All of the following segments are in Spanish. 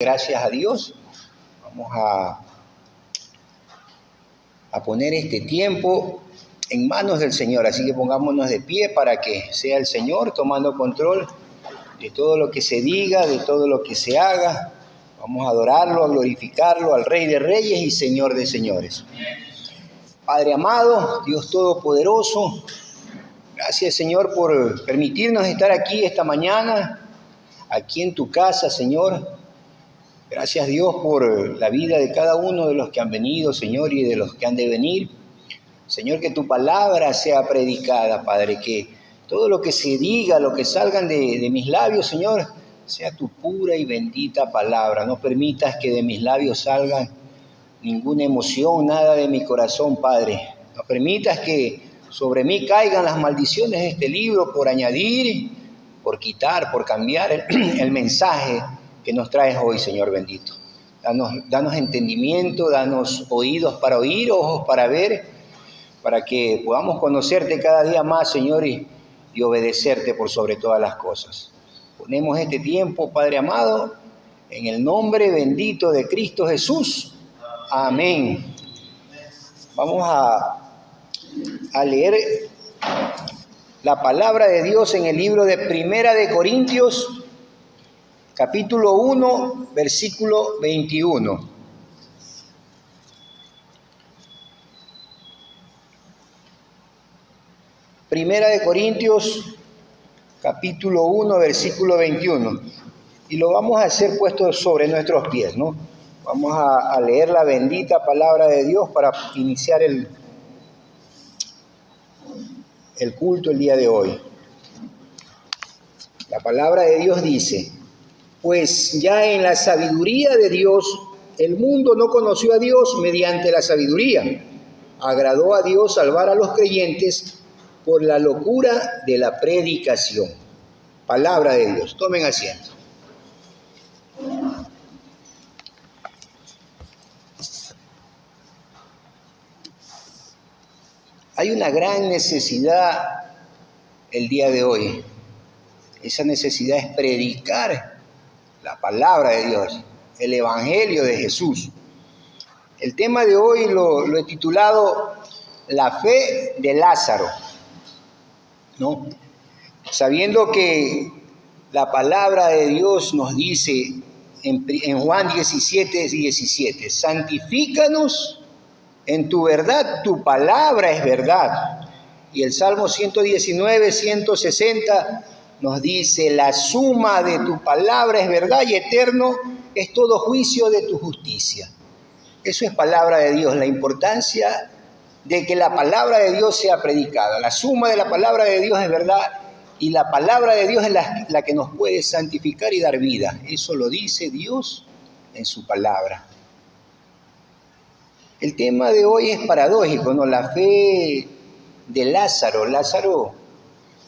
Gracias a Dios. Vamos a poner este tiempo en manos del Señor. Así que pongámonos de pie para que sea el Señor tomando control de todo lo que se diga, de todo lo que se haga. Vamos a adorarlo, a glorificarlo, al Rey de Reyes y Señor de Señores. Padre amado, Dios Todopoderoso, gracias, Señor, por permitirnos estar aquí esta mañana, aquí en tu casa, Señor. Gracias, Dios, por la vida de cada uno de los que han venido, Señor, y de los que han de venir. Señor, que tu palabra sea predicada, Padre, que todo lo que se diga, lo que salgan de mis labios, Señor, sea tu pura y bendita palabra. No permitas que de mis labios salgan ninguna emoción, nada de mi corazón, Padre. No permitas que sobre mí caigan las maldiciones de este libro por añadir, por quitar, por cambiar el mensaje que nos traes hoy, Señor bendito. Danos entendimiento, danos oídos para oír, ojos para ver, para que podamos conocerte cada día más, Señor, y obedecerte por sobre todas las cosas. Ponemos este tiempo, Padre amado, en el nombre bendito de Cristo Jesús. Amén. Vamos a leer la palabra de Dios en el libro de Primera de Corintios, capítulo 1, versículo 21. Primera de Corintios, capítulo 1, versículo 21. Y lo vamos a hacer puesto sobre nuestros pies, ¿no? Vamos a leer la bendita palabra de Dios para iniciar el culto el día de hoy. La palabra de Dios dice: pues ya en la sabiduría de Dios, el mundo no conoció a Dios mediante la sabiduría. Agradó a Dios salvar a los creyentes por la locura de la predicación. Palabra de Dios. Tomen asiento. Hay una gran necesidad el día de hoy. Esa necesidad es predicar la palabra de Dios, el evangelio de Jesús. El tema de hoy lo he titulado La fe de Lázaro, ¿no? Sabiendo que la palabra de Dios nos dice en Juan 17:17, santifícanos en tu verdad, tu palabra es verdad. Y el Salmo 119:160 nos dice, la suma de tu palabra es verdad y eterno es todo juicio de tu justicia. Eso es palabra de Dios, la importancia de que la palabra de Dios sea predicada. La suma de la palabra de Dios es verdad y la palabra de Dios es la que nos puede santificar y dar vida. Eso lo dice Dios en su palabra. El tema de hoy es paradójico, ¿no? La fe de Lázaro. Lázaro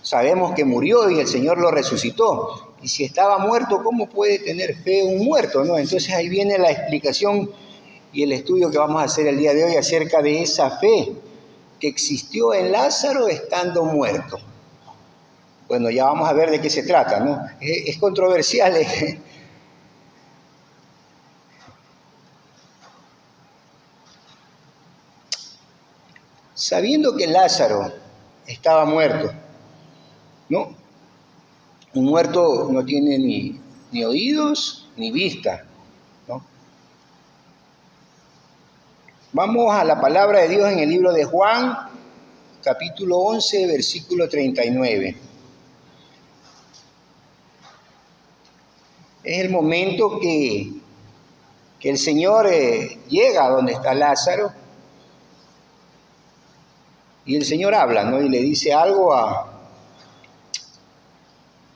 sabemos que murió y el Señor lo resucitó. Y si estaba muerto, ¿cómo puede tener fe un muerto, no? Entonces ahí viene la explicación y el estudio que vamos a hacer el día de hoy acerca de esa fe que existió en Lázaro estando muerto. Bueno, ya vamos a ver de qué se trata, ¿no? Es controversial. Sabiendo que Lázaro estaba muerto, ¿no? Un muerto no tiene ni oídos ni vista, ¿no? Vamos a la palabra de Dios en el libro de Juan, capítulo 11, versículo 39. Es el momento que el Señor llega a donde está Lázaro y el Señor habla, ¿no? Y le dice algo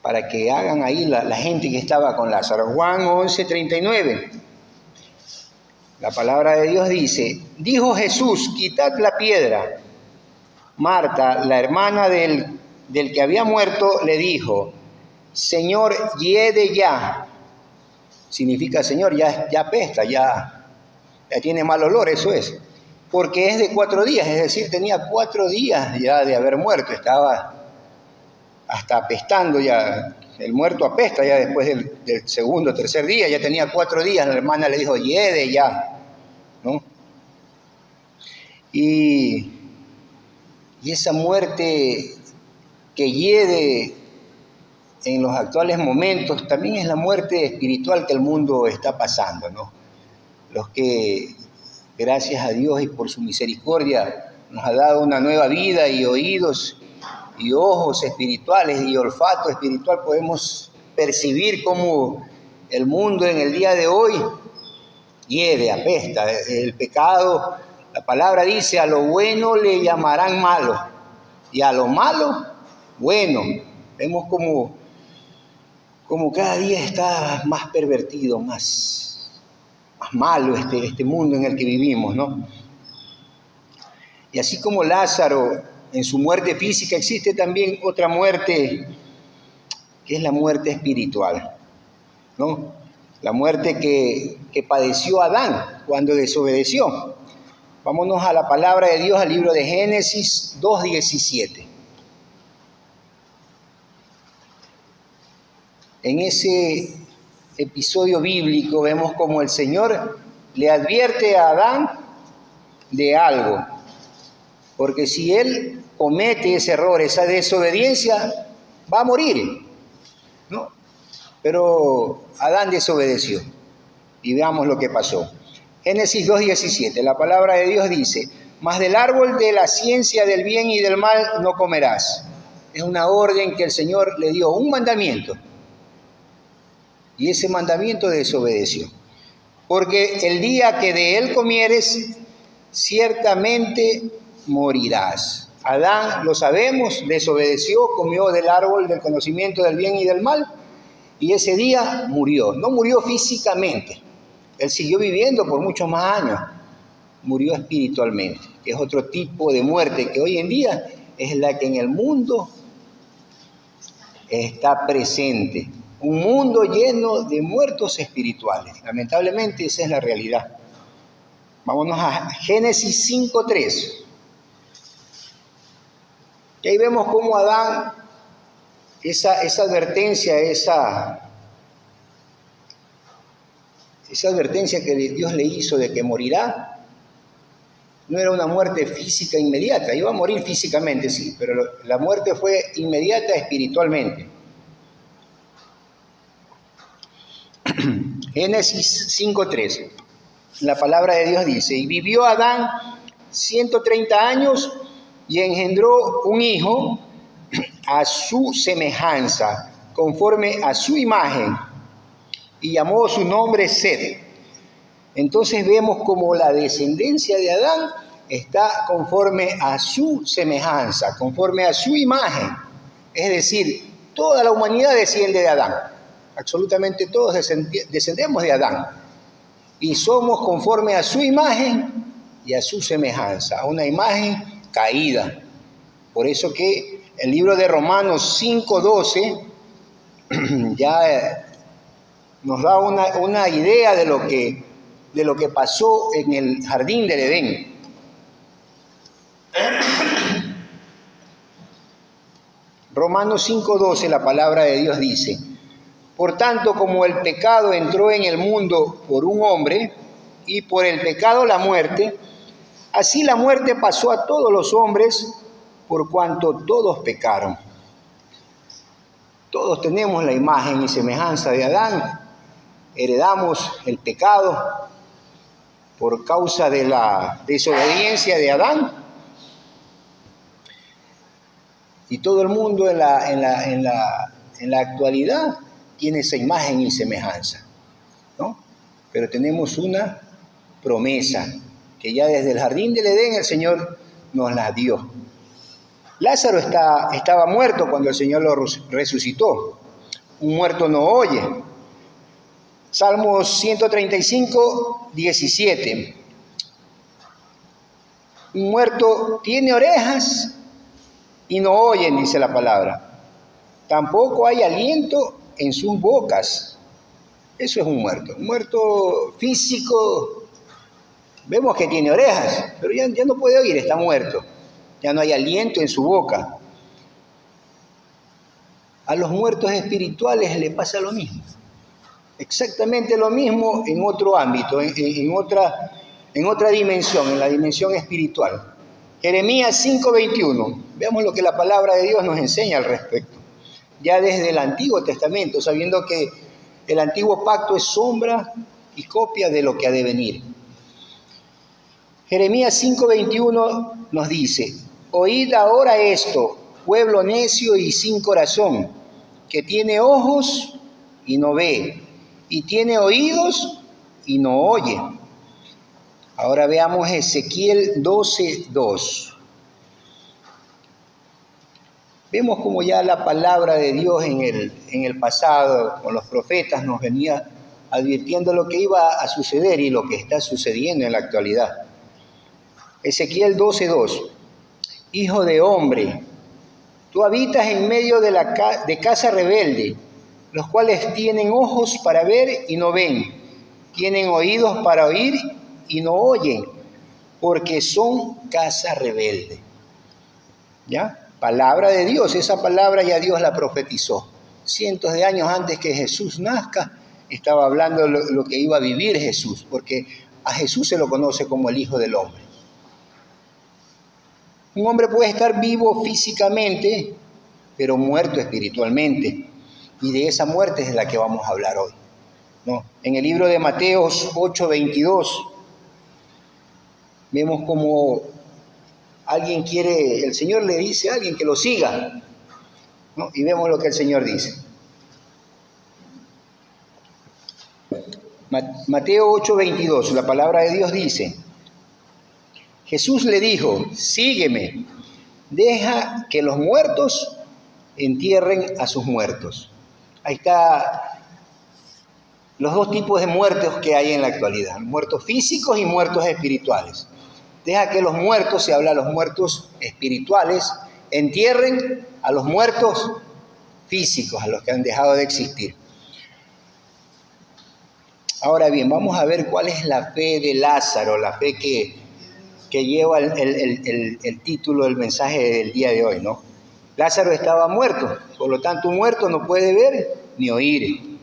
para que hagan ahí la gente que estaba con Lázaro. Juan 11, 39. La palabra de Dios dice, dijo Jesús, quitad la piedra. Marta, la hermana del que había muerto, le dijo, Señor, hiede ya. Significa, Señor, ya apesta, ya tiene mal olor, eso es. Porque es de 4 días, es decir, tenía 4 días ya de haber muerto, estaba hasta apestando ya. El muerto apesta ya después del segundo, tercer día, ya tenía 4 días, la hermana le dijo, hiede ya, ¿no? Y esa muerte que hiede en los actuales momentos también es la muerte espiritual que el mundo está pasando, ¿no? Los que, gracias a Dios y por su misericordia, nos ha dado una nueva vida y oídos y ojos espirituales y olfato espiritual, podemos percibir cómo el mundo en el día de hoy hiede, apesta. El pecado, la palabra dice, a lo bueno le llamarán malo y a lo malo, bueno. Vemos como cada día está más pervertido, más malo este mundo en el que vivimos, ¿no? Y así como Lázaro, en su muerte física, existe también otra muerte, que es la muerte espiritual, ¿no? La muerte que padeció Adán cuando desobedeció. Vámonos a la palabra de Dios, al libro de Génesis 2:17. En ese episodio bíblico vemos como el Señor le advierte a Adán de algo, porque si él comete ese error, esa desobediencia, va a morir, ¿no? Pero Adán desobedeció y veamos lo que pasó. Génesis 2:17, la palabra de Dios dice, mas del árbol de la ciencia del bien y del mal no comerás. Es una orden que el Señor le dio, un mandamiento. Y ese mandamiento desobedeció. Porque el día que de él comieres, ciertamente morirás. Adán, lo sabemos, desobedeció, comió del árbol del conocimiento del bien y del mal, y ese día murió. No murió físicamente, él siguió viviendo por muchos más años, murió espiritualmente, que es otro tipo de muerte que hoy en día es la que en el mundo está presente. Un mundo lleno de muertos espirituales. Lamentablemente esa es la realidad. Vámonos a Génesis 5:3. Y ahí vemos cómo Adán, esa advertencia, esa advertencia que Dios le hizo de que morirá, no era una muerte física inmediata. Iba a morir físicamente, sí, pero la muerte fue inmediata espiritualmente. Génesis 5:3, la palabra de Dios dice, y vivió Adán 130 años y engendró un hijo a su semejanza, conforme a su imagen, y llamó su nombre Set. Entonces vemos como la descendencia de Adán está conforme a su semejanza, conforme a su imagen. Es decir, toda la humanidad desciende de Adán. Absolutamente todos descendemos de Adán. Y somos conforme a su imagen y a su semejanza, a una imagen caída. Por eso que el libro de Romanos 5:12 ya nos da una idea de lo que pasó en el jardín del Edén. Romanos 5:12, la palabra de Dios dice, por tanto, como el pecado entró en el mundo por un hombre, y por el pecado la muerte, así la muerte pasó a todos los hombres, por cuanto todos pecaron. Todos tenemos la imagen y semejanza de Adán, heredamos el pecado por causa de la desobediencia de Adán, y todo el mundo en la actualidad tiene esa imagen y semejanza, ¿no? Pero tenemos una promesa que ya desde el jardín del Edén el Señor nos la dio. Lázaro estaba muerto cuando el Señor lo resucitó. Un muerto no oye. Salmos 135:17. Un muerto tiene orejas y no oyen, dice la palabra. Tampoco hay aliento en sus bocas. Eso es un muerto físico. Vemos que tiene orejas, pero ya no puede oír, está muerto. Ya no hay aliento en su boca. A los muertos espirituales le pasa lo mismo. Exactamente lo mismo en otro ámbito, en otra dimensión, en la dimensión espiritual. Jeremías 5:21. Veamos lo que la palabra de Dios nos enseña al respecto. Ya desde el Antiguo Testamento, sabiendo que el Antiguo Pacto es sombra y copia de lo que ha de venir. Jeremías 5:21 nos dice: oíd ahora esto, pueblo necio y sin corazón, que tiene ojos y no ve, y tiene oídos y no oye. Ahora veamos Ezequiel 12:2. Vemos como ya la palabra de Dios en el pasado, con los profetas, nos venía advirtiendo lo que iba a suceder y lo que está sucediendo en la actualidad. Ezequiel 12:2. Hijo de hombre, tú habitas en medio de casa rebelde, los cuales tienen ojos para ver y no ven, tienen oídos para oír y no oyen, porque son casa rebelde. ¿Ya? Palabra de Dios, esa palabra ya Dios la profetizó. Cientos de años antes que Jesús nazca, estaba hablando lo que iba a vivir Jesús, porque a Jesús se lo conoce como el Hijo del Hombre. Un hombre puede estar vivo físicamente, pero muerto espiritualmente. Y de esa muerte es de la que vamos a hablar hoy, ¿no? En el libro de Mateo 8:22, vemos como el Señor le dice a alguien que lo siga, ¿no? Y vemos lo que el Señor dice. Mateo 8:22, la palabra de Dios dice: Jesús le dijo, sígueme, deja que los muertos entierren a sus muertos. Ahí está los dos tipos de muertos que hay en la actualidad, muertos físicos y muertos espirituales. Deja que los muertos, se habla de los muertos espirituales, entierren a los muertos físicos, a los que han dejado de existir. Ahora bien, vamos a ver cuál es la fe de Lázaro, la fe que lleva el título del mensaje del día de hoy, ¿no? Lázaro estaba muerto, por lo tanto un muerto no puede ver ni oír.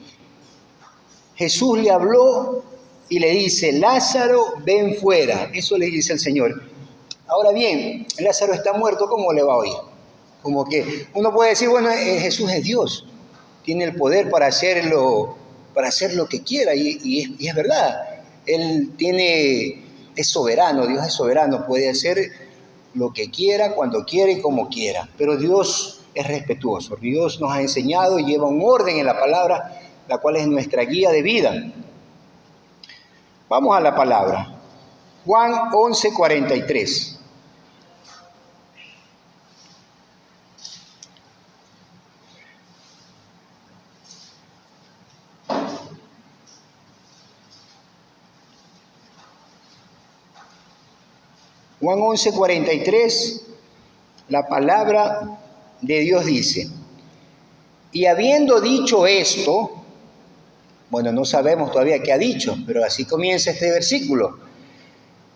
Jesús le habló y le dice, Lázaro, ven fuera. Eso le dice el Señor. Ahora bien, Lázaro está muerto, ¿cómo le va a oír? Como que uno puede decir, bueno, Jesús es Dios, tiene el poder para hacer lo que quiera, y es verdad. Él es soberano, Dios es soberano, puede hacer lo que quiera, cuando quiera y como quiera. Pero Dios es respetuoso. Dios nos ha enseñado y lleva un orden en la palabra, la cual es nuestra guía de vida. Vamos a la palabra. Juan 11:43. Juan 11:43, la palabra de Dios dice, y habiendo dicho esto, bueno, no sabemos todavía qué ha dicho, pero así comienza este versículo.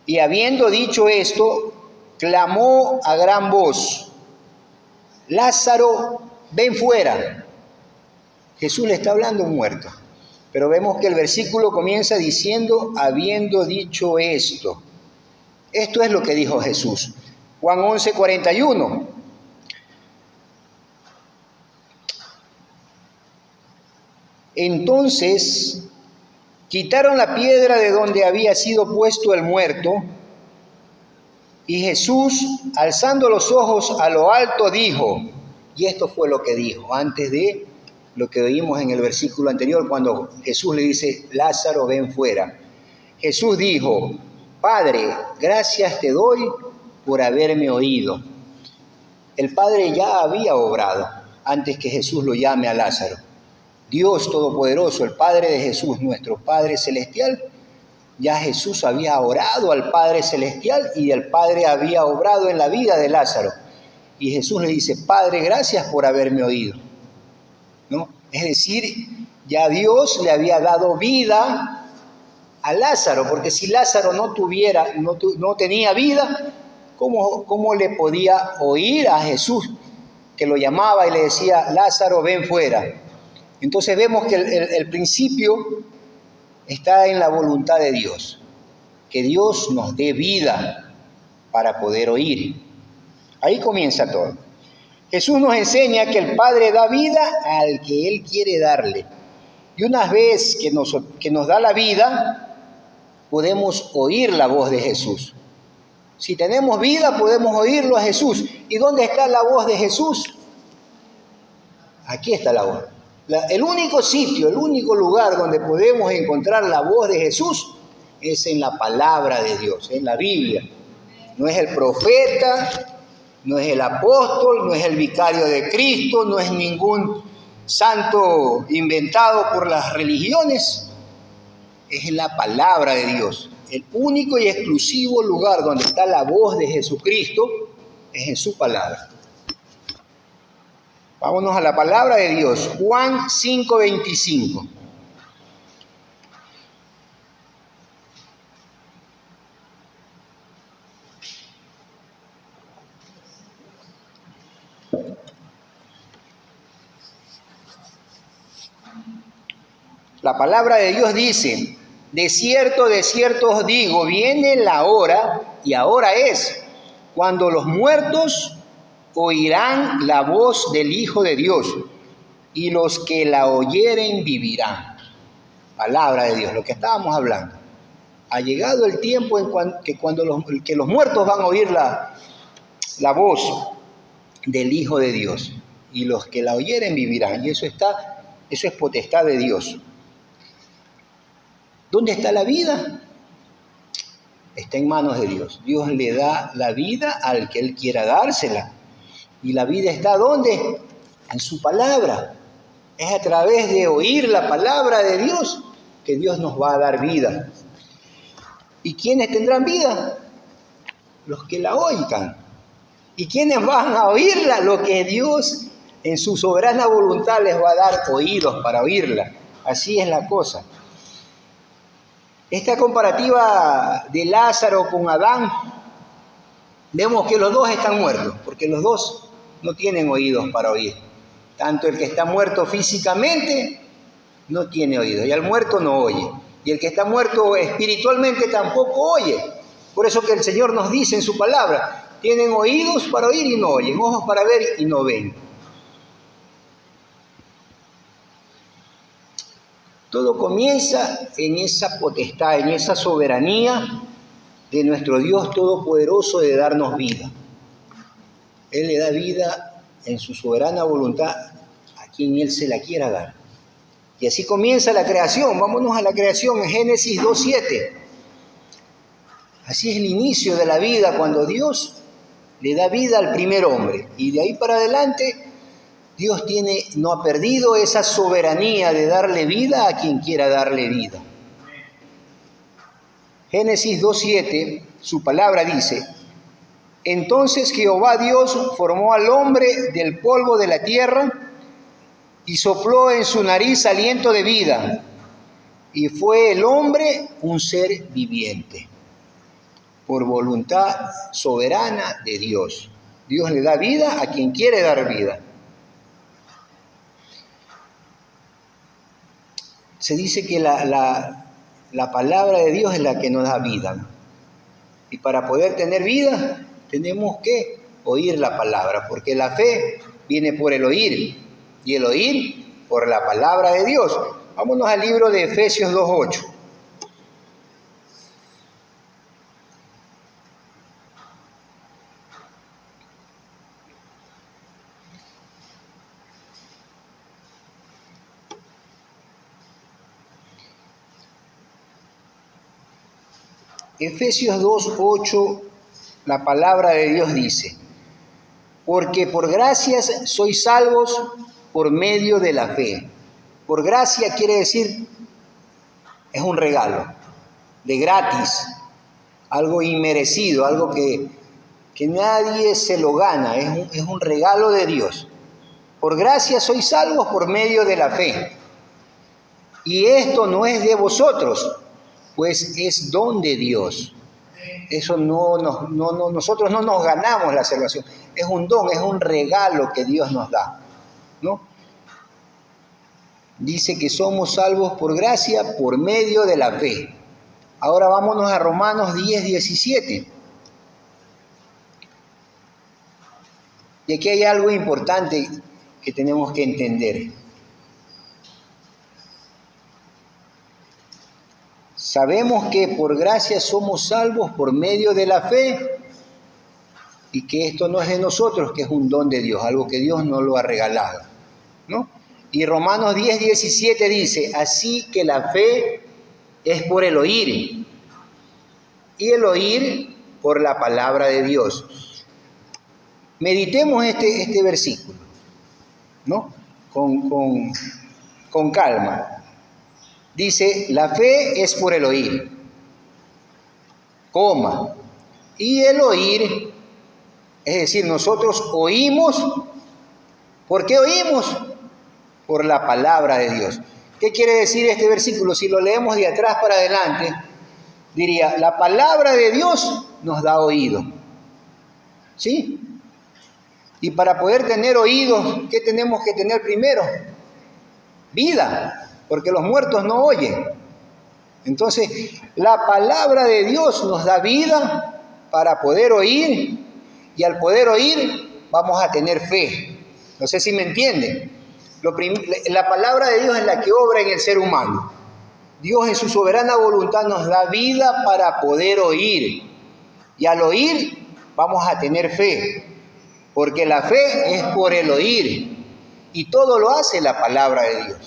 Y habiendo dicho esto, clamó a gran voz, Lázaro, ven fuera. Jesús le está hablando a un muerto, pero vemos que el versículo comienza diciendo, habiendo dicho esto. Esto es lo que dijo Jesús. Juan 11:41. Entonces quitaron la piedra de donde había sido puesto el muerto, y Jesús, alzando los ojos a lo alto, dijo, y esto fue lo que dijo, antes de lo que oímos en el versículo anterior, cuando Jesús le dice, Lázaro, ven fuera. Jesús dijo, Padre, gracias te doy por haberme oído. El Padre ya había obrado antes que Jesús lo llame a Lázaro. Dios Todopoderoso, el Padre de Jesús, nuestro Padre Celestial, ya Jesús había orado al Padre Celestial y el Padre había obrado en la vida de Lázaro. Y Jesús le dice, Padre, gracias por haberme oído, ¿no? Es decir, ya Dios le había dado vida a Lázaro, porque si Lázaro no tenía vida, ¿cómo le podía oír a Jesús que lo llamaba y le decía, Lázaro, ven fuera. Entonces vemos que el principio está en la voluntad de Dios, que Dios nos dé vida para poder oír. Ahí comienza todo. Jesús nos enseña que el Padre da vida al que Él quiere darle. Y una vez que nos da la vida, podemos oír la voz de Jesús. Si tenemos vida, podemos oírlo a Jesús. ¿Y dónde está la voz de Jesús? Aquí está la voz. El único sitio, el único lugar donde podemos encontrar la voz de Jesús es en la palabra de Dios, en la Biblia. No es el profeta, no es el apóstol, no es el vicario de Cristo, no es ningún santo inventado por las religiones. Es en la palabra de Dios. El único y exclusivo lugar donde está la voz de Jesucristo es en su palabra. Vámonos a la palabra de Dios. Juan 5:25. La palabra de Dios dice, de cierto os digo, viene la hora, y ahora es, cuando los muertos oirán la voz del Hijo de Dios, y los que la oyeren vivirán. Palabra de Dios, lo que estábamos hablando. Ha llegado el tiempo en que los muertos van a oír la voz del Hijo de Dios, y los que la oyeren vivirán. Y eso es potestad de Dios. ¿Dónde está la vida? Está en manos de Dios. Dios le da la vida al que Él quiera dársela. ¿Y la vida está ¿dónde? En su palabra. Es a través de oír la palabra de Dios que Dios nos va a dar vida. ¿Y quiénes tendrán vida? Los que la oigan. ¿Y quiénes van a oírla? Lo que Dios en su soberana voluntad les va a dar oídos para oírla. Así es la cosa. Esta comparativa de Lázaro con Adán, vemos que los dos están muertos, porque los dos no tienen oídos para oír. Tanto el que está muerto físicamente no tiene oídos, y al muerto no oye. Y el que está muerto espiritualmente tampoco oye. Por eso que el Señor nos dice en su palabra, tienen oídos para oír y no oyen, ojos para ver y no ven. Todo comienza en esa potestad, en esa soberanía de nuestro Dios Todopoderoso de darnos vida. Él le da vida en su soberana voluntad a quien Él se la quiera dar. Y así comienza la creación. Vámonos a la creación en Génesis 2:7. Así es el inicio de la vida, cuando Dios le da vida al primer hombre. Y de ahí para adelante, Dios no ha perdido esa soberanía de darle vida a quien quiera darle vida. Génesis 2:7, su palabra dice, entonces Jehová Dios formó al hombre del polvo de la tierra y sopló en su nariz aliento de vida, y fue el hombre un ser viviente, por voluntad soberana de Dios. Dios le da vida a quien quiere dar vida. Se dice que la palabra de Dios es la que nos da vida, ¿no? Y para poder tener vida tenemos que oír la palabra, porque la fe viene por el oír y el oír por la palabra de Dios. Vámonos al libro de Efesios 2:8. Efesios 2:8, la palabra de Dios dice, porque por gracias sois salvos por medio de la fe. Por gracia quiere decir, es un regalo, de gratis, algo inmerecido, algo que nadie se lo gana, es un regalo de Dios. Por gracia sois salvos por medio de la fe. Y esto no es de vosotros, pues es don de Dios, Eso nosotros no nos ganamos la salvación. Es un don, es un regalo que Dios nos da, ¿no? Dice que somos salvos por gracia por medio de la fe. Ahora vámonos a Romanos 10:17. Y aquí hay algo importante que tenemos que entender. Sabemos que por gracia somos salvos por medio de la fe y que esto no es de nosotros, que es un don de Dios, algo que Dios nos lo ha regalado, ¿no? Y Romanos 10:17 dice, así que la fe es por el oír y el oír por la palabra de Dios. Meditemos este versículo, ¿no? Con calma. Dice, la fe es por el oír, coma, y el oír, es decir, nosotros oímos. ¿Por qué oímos? Por la palabra de Dios. ¿Qué quiere decir este versículo? Si lo leemos de atrás para adelante, diría, la palabra de Dios nos da oído, ¿sí? Y para poder tener oídos, ¿qué tenemos que tener primero? Vida. Porque los muertos no oyen. Entonces, la palabra de Dios nos da vida para poder oír, y al poder oír vamos a tener fe. No sé si me entienden. La palabra de Dios es la que obra en el ser humano. Dios en su soberana voluntad nos da vida para poder oír. Y al oír vamos a tener fe. Porque la fe es por el oír. Y todo lo hace la palabra de Dios.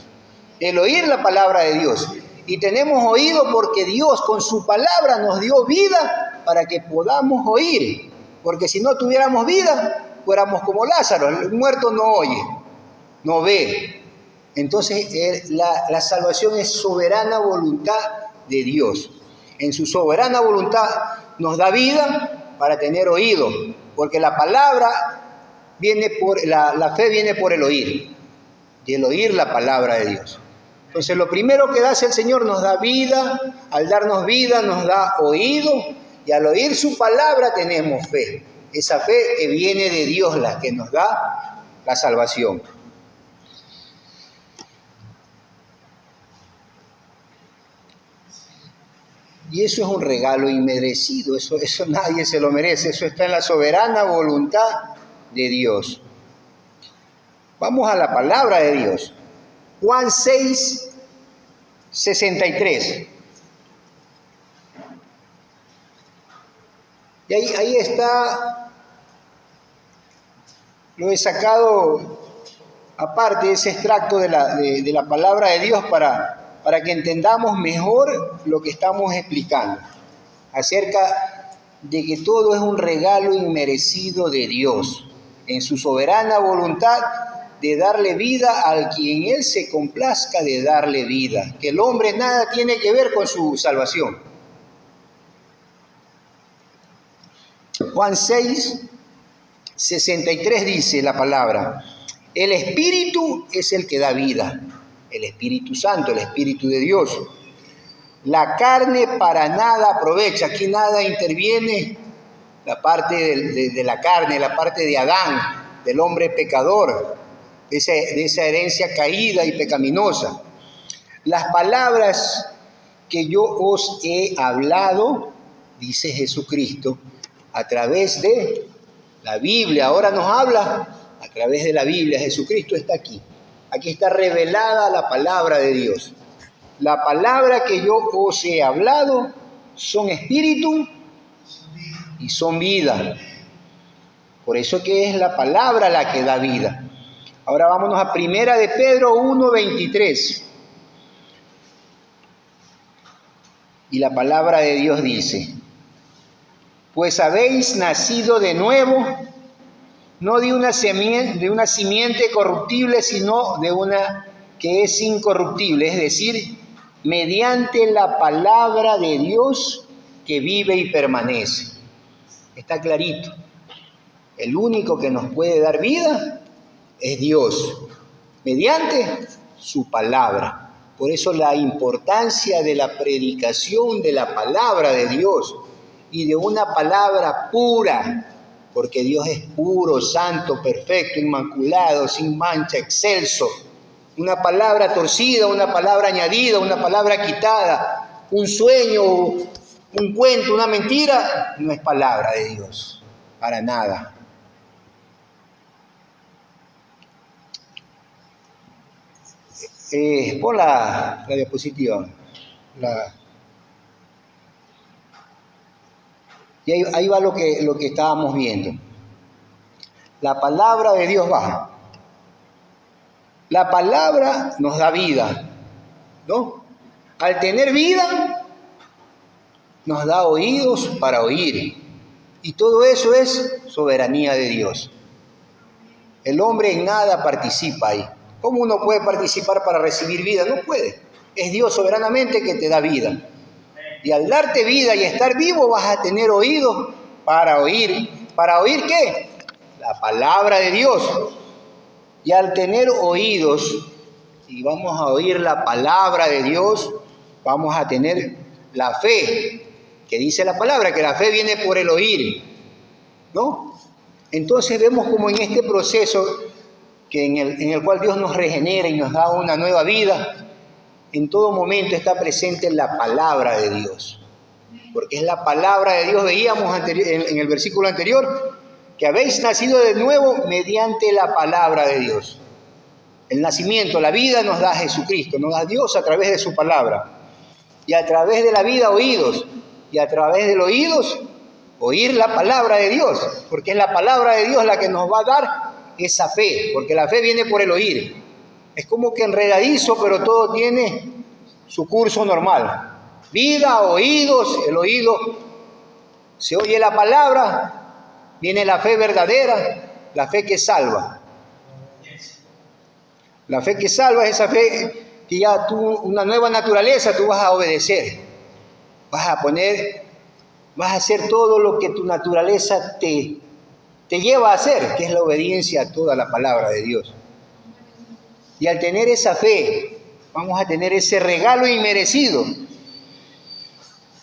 El oír la palabra de Dios. Y tenemos oído porque Dios con su palabra nos dio vida para que podamos oír. Porque si no tuviéramos vida, fuéramos como Lázaro. El muerto no oye, no ve. Entonces la salvación es soberana voluntad de Dios. En su soberana voluntad nos da vida para tener oído. Porque la palabra viene la fe viene por el oír. Y el oír la palabra de Dios. Entonces lo primero que hace el Señor nos da vida, al darnos vida nos da oído, y al oír su palabra tenemos fe. Esa fe que viene de Dios, la que nos da la salvación. Y eso es un regalo inmerecido, eso nadie se lo merece, eso está en la soberana voluntad de Dios. Vamos a la palabra de Dios. Juan 6:63. Y ahí está, lo he sacado aparte de ese extracto de la palabra de Dios para que entendamos mejor lo que estamos explicando, acerca de que todo es un regalo inmerecido de Dios, en su soberana voluntad de darle vida al quien Él se complazca de darle vida, que el hombre nada tiene que ver con su salvación. Juan 6:63 dice la palabra, el Espíritu es el que da vida, el Espíritu Santo, el Espíritu de Dios. La carne para nada aprovecha, aquí nada interviene la parte de la carne, la parte de Adán, del hombre pecador, de esa herencia caída y pecaminosa. Las palabras que yo os he hablado, dice Jesucristo, a través de la Biblia. Ahora nos habla a través de la Biblia. Jesucristo está aquí. Aquí está revelada la palabra de Dios. La palabra que yo os he hablado son espíritu y son vida. Por eso que es la palabra la que da vida. Ahora vámonos a 1 de Pedro 1:23. Y la palabra de Dios dice, pues habéis nacido de nuevo, no de una simiente corruptible, sino de una que es incorruptible, es decir, mediante la palabra de Dios que vive y permanece. Está clarito. El único que nos puede dar vida es Dios, mediante su palabra. Por eso la importancia de la predicación de la palabra de Dios y de una palabra pura, porque Dios es puro, santo, perfecto, inmaculado, sin mancha, excelso. Una palabra torcida, una palabra añadida, una palabra quitada, un sueño, un cuento, una mentira, no es palabra de Dios, para nada. Pon la diapositiva. Y ahí va lo que estábamos viendo. La palabra de Dios va. La palabra nos da vida, ¿no? Al tener vida, nos da oídos para oír. Y todo eso es soberanía de Dios. El hombre en nada participa ahí. ¿Cómo uno puede participar para recibir vida? No puede. Es Dios soberanamente que te da vida. Y al darte vida y estar vivo vas a tener oídos para oír. ¿Para oír qué? La palabra de Dios. Y al tener oídos y vamos a oír la palabra de Dios, vamos a tener la fe, que dice la palabra, que la fe viene por el oír, ¿no? Entonces vemos como en este proceso que en el cual Dios nos regenera y nos da una nueva vida, en todo momento está presente la palabra de Dios. Porque es la palabra de Dios, veíamos en el versículo anterior, que habéis nacido de nuevo mediante la palabra de Dios. El nacimiento, la vida nos da Jesucristo, nos da Dios a través de su palabra. Y a través de la vida oídos, y a través de los oídos oír la palabra de Dios, porque es la palabra de Dios la que nos va a dar esa fe, porque la fe viene por el oír. Es como que enredadizo, pero todo tiene su curso normal. Vida, oídos, el oído, se oye la palabra, viene la fe verdadera, la fe que salva. La fe que salva es esa fe que ya tú, una nueva naturaleza, tú vas a obedecer. Vas a hacer todo lo que tu naturaleza te lleva a hacer, que es la obediencia a toda la palabra de Dios. Y al tener esa fe, vamos a tener ese regalo inmerecido,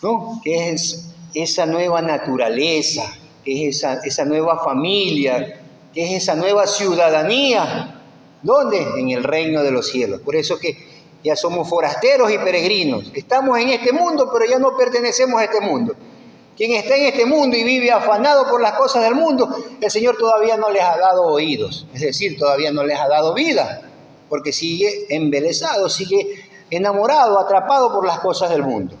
¿no? Que es esa nueva naturaleza, que es esa nueva familia, que es esa nueva ciudadanía. ¿Dónde? En el reino de los cielos. Por eso que ya somos forasteros y peregrinos. Estamos en este mundo, pero ya no pertenecemos a este mundo. Quien está en este mundo y vive afanado por las cosas del mundo, el Señor todavía no les ha dado oídos. Es decir, todavía no les ha dado vida. Porque sigue embelesado, sigue enamorado, atrapado por las cosas del mundo.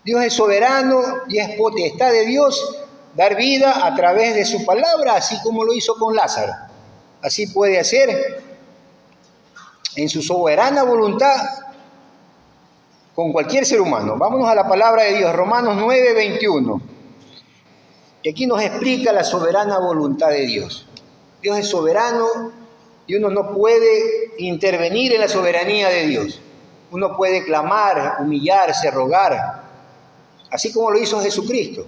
Dios es soberano y es potestad de Dios dar vida a través de su palabra, así como lo hizo con Lázaro. Así puede hacer en su soberana voluntad con cualquier ser humano. Vámonos a la palabra de Dios, Romanos 9:21. Que aquí nos explica la soberana voluntad de Dios. Dios es soberano y uno no puede intervenir en la soberanía de Dios. Uno puede clamar, humillarse, rogar, así como lo hizo Jesucristo.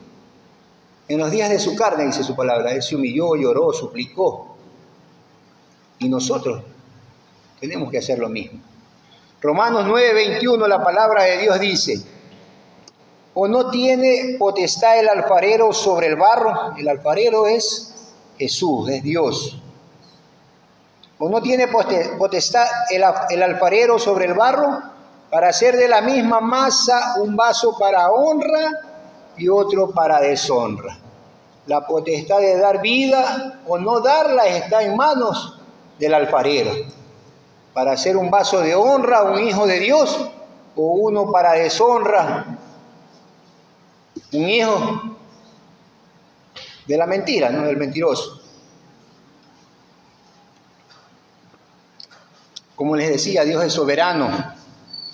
En los días de su carne, dice su palabra, Él se humilló, lloró, suplicó. Y nosotros tenemos que hacer lo mismo. Romanos 9:21, la palabra de Dios dice: ¿o no tiene potestad el alfarero sobre el barro? El alfarero es Jesús, es Dios. ¿O no tiene potestad el alfarero sobre el barro para hacer de la misma masa un vaso para honra y otro para deshonra? La potestad de dar vida o no darla está en manos del alfarero. Para hacer un vaso de honra, un hijo de Dios, o uno para deshonra, un hijo de la mentira, no del mentiroso. Como les decía, Dios es soberano.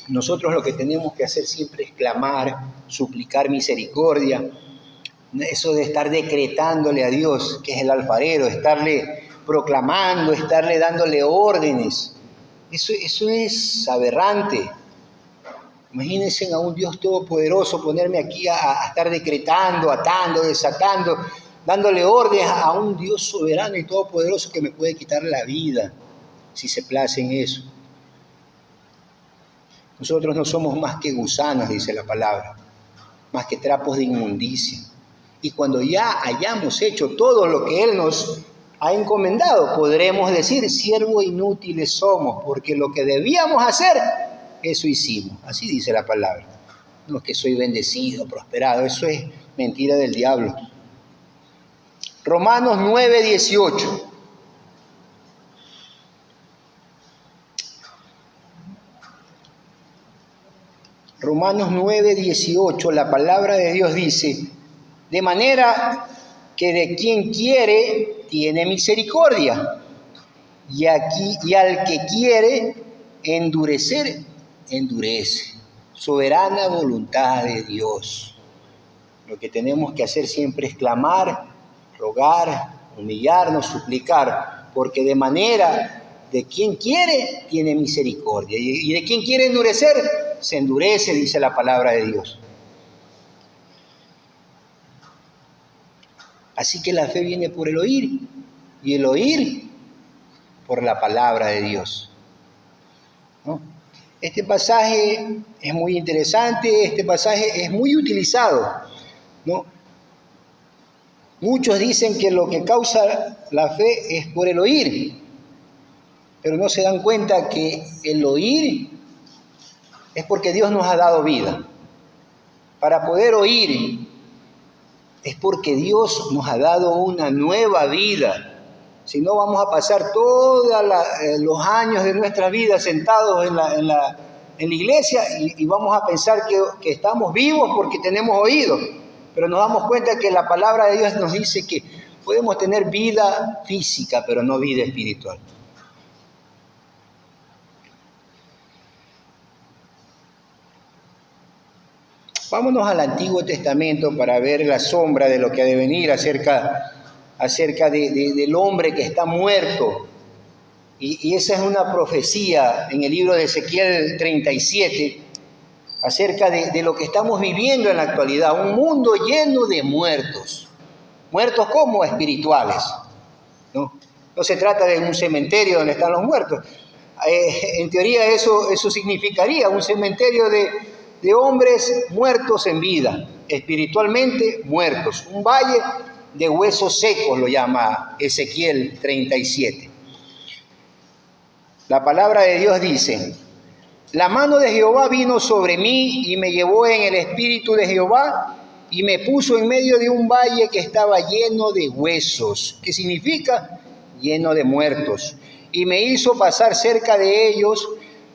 Nosotros lo que tenemos que hacer siempre es clamar, suplicar misericordia. Eso de estar decretándole a Dios, que es el alfarero, estarle proclamando, estarle dándole órdenes. Eso es aberrante. Imagínense a un Dios todopoderoso ponerme aquí a estar decretando, atando, desatando, dándole órdenes a un Dios soberano y todopoderoso que me puede quitar la vida, si se place en eso. Nosotros no somos más que gusanos, dice la palabra. más que trapos de inmundicia. Y cuando ya hayamos hecho todo lo que Él nos ha encomendado, podremos decir, siervos inútiles somos, porque lo que debíamos hacer, eso hicimos. Así dice la palabra. No es que soy bendecido, prosperado, eso es mentira del diablo. Romanos 9:18. Romanos 9:18, la palabra de Dios dice, de manera que de quien quiere tiene misericordia, y al que quiere endurecer, endurece. Soberana voluntad de Dios. Lo que tenemos que hacer siempre es clamar, rogar, humillarnos, suplicar, porque de manera de quien quiere tiene misericordia, y de quien quiere endurecer, se endurece, dice la palabra de Dios. Así que la fe viene por el oír, y el oír por la palabra de Dios, ¿no? Este pasaje es muy interesante, este pasaje es muy utilizado, ¿no? Muchos dicen que lo que causa la fe es por el oír, pero no se dan cuenta que el oír es porque Dios nos ha dado vida. Para poder oír es porque Dios nos ha dado una nueva vida. Si no, vamos a pasar todos los años de nuestra vida sentados en la iglesia y vamos a pensar que estamos vivos porque tenemos oído. Pero nos damos cuenta que la palabra de Dios nos dice que podemos tener vida física, pero no vida espiritual. Vámonos al Antiguo Testamento para ver la sombra de lo que ha de venir acerca del hombre que está muerto. Y esa es una profecía en el libro de Ezequiel 37, acerca de lo que estamos viviendo en la actualidad, un mundo lleno de muertos. Muertos como espirituales, ¿no? No se trata de un cementerio donde están los muertos. En teoría eso significaría un cementerio de hombres muertos en vida, espiritualmente muertos. Un valle de huesos secos lo llama Ezequiel 37. La palabra de Dios dice, la mano de Jehová vino sobre mí y me llevó en el espíritu de Jehová y me puso en medio de un valle que estaba lleno de huesos. ¿Qué significa? Lleno de muertos. Y me hizo pasar cerca de ellos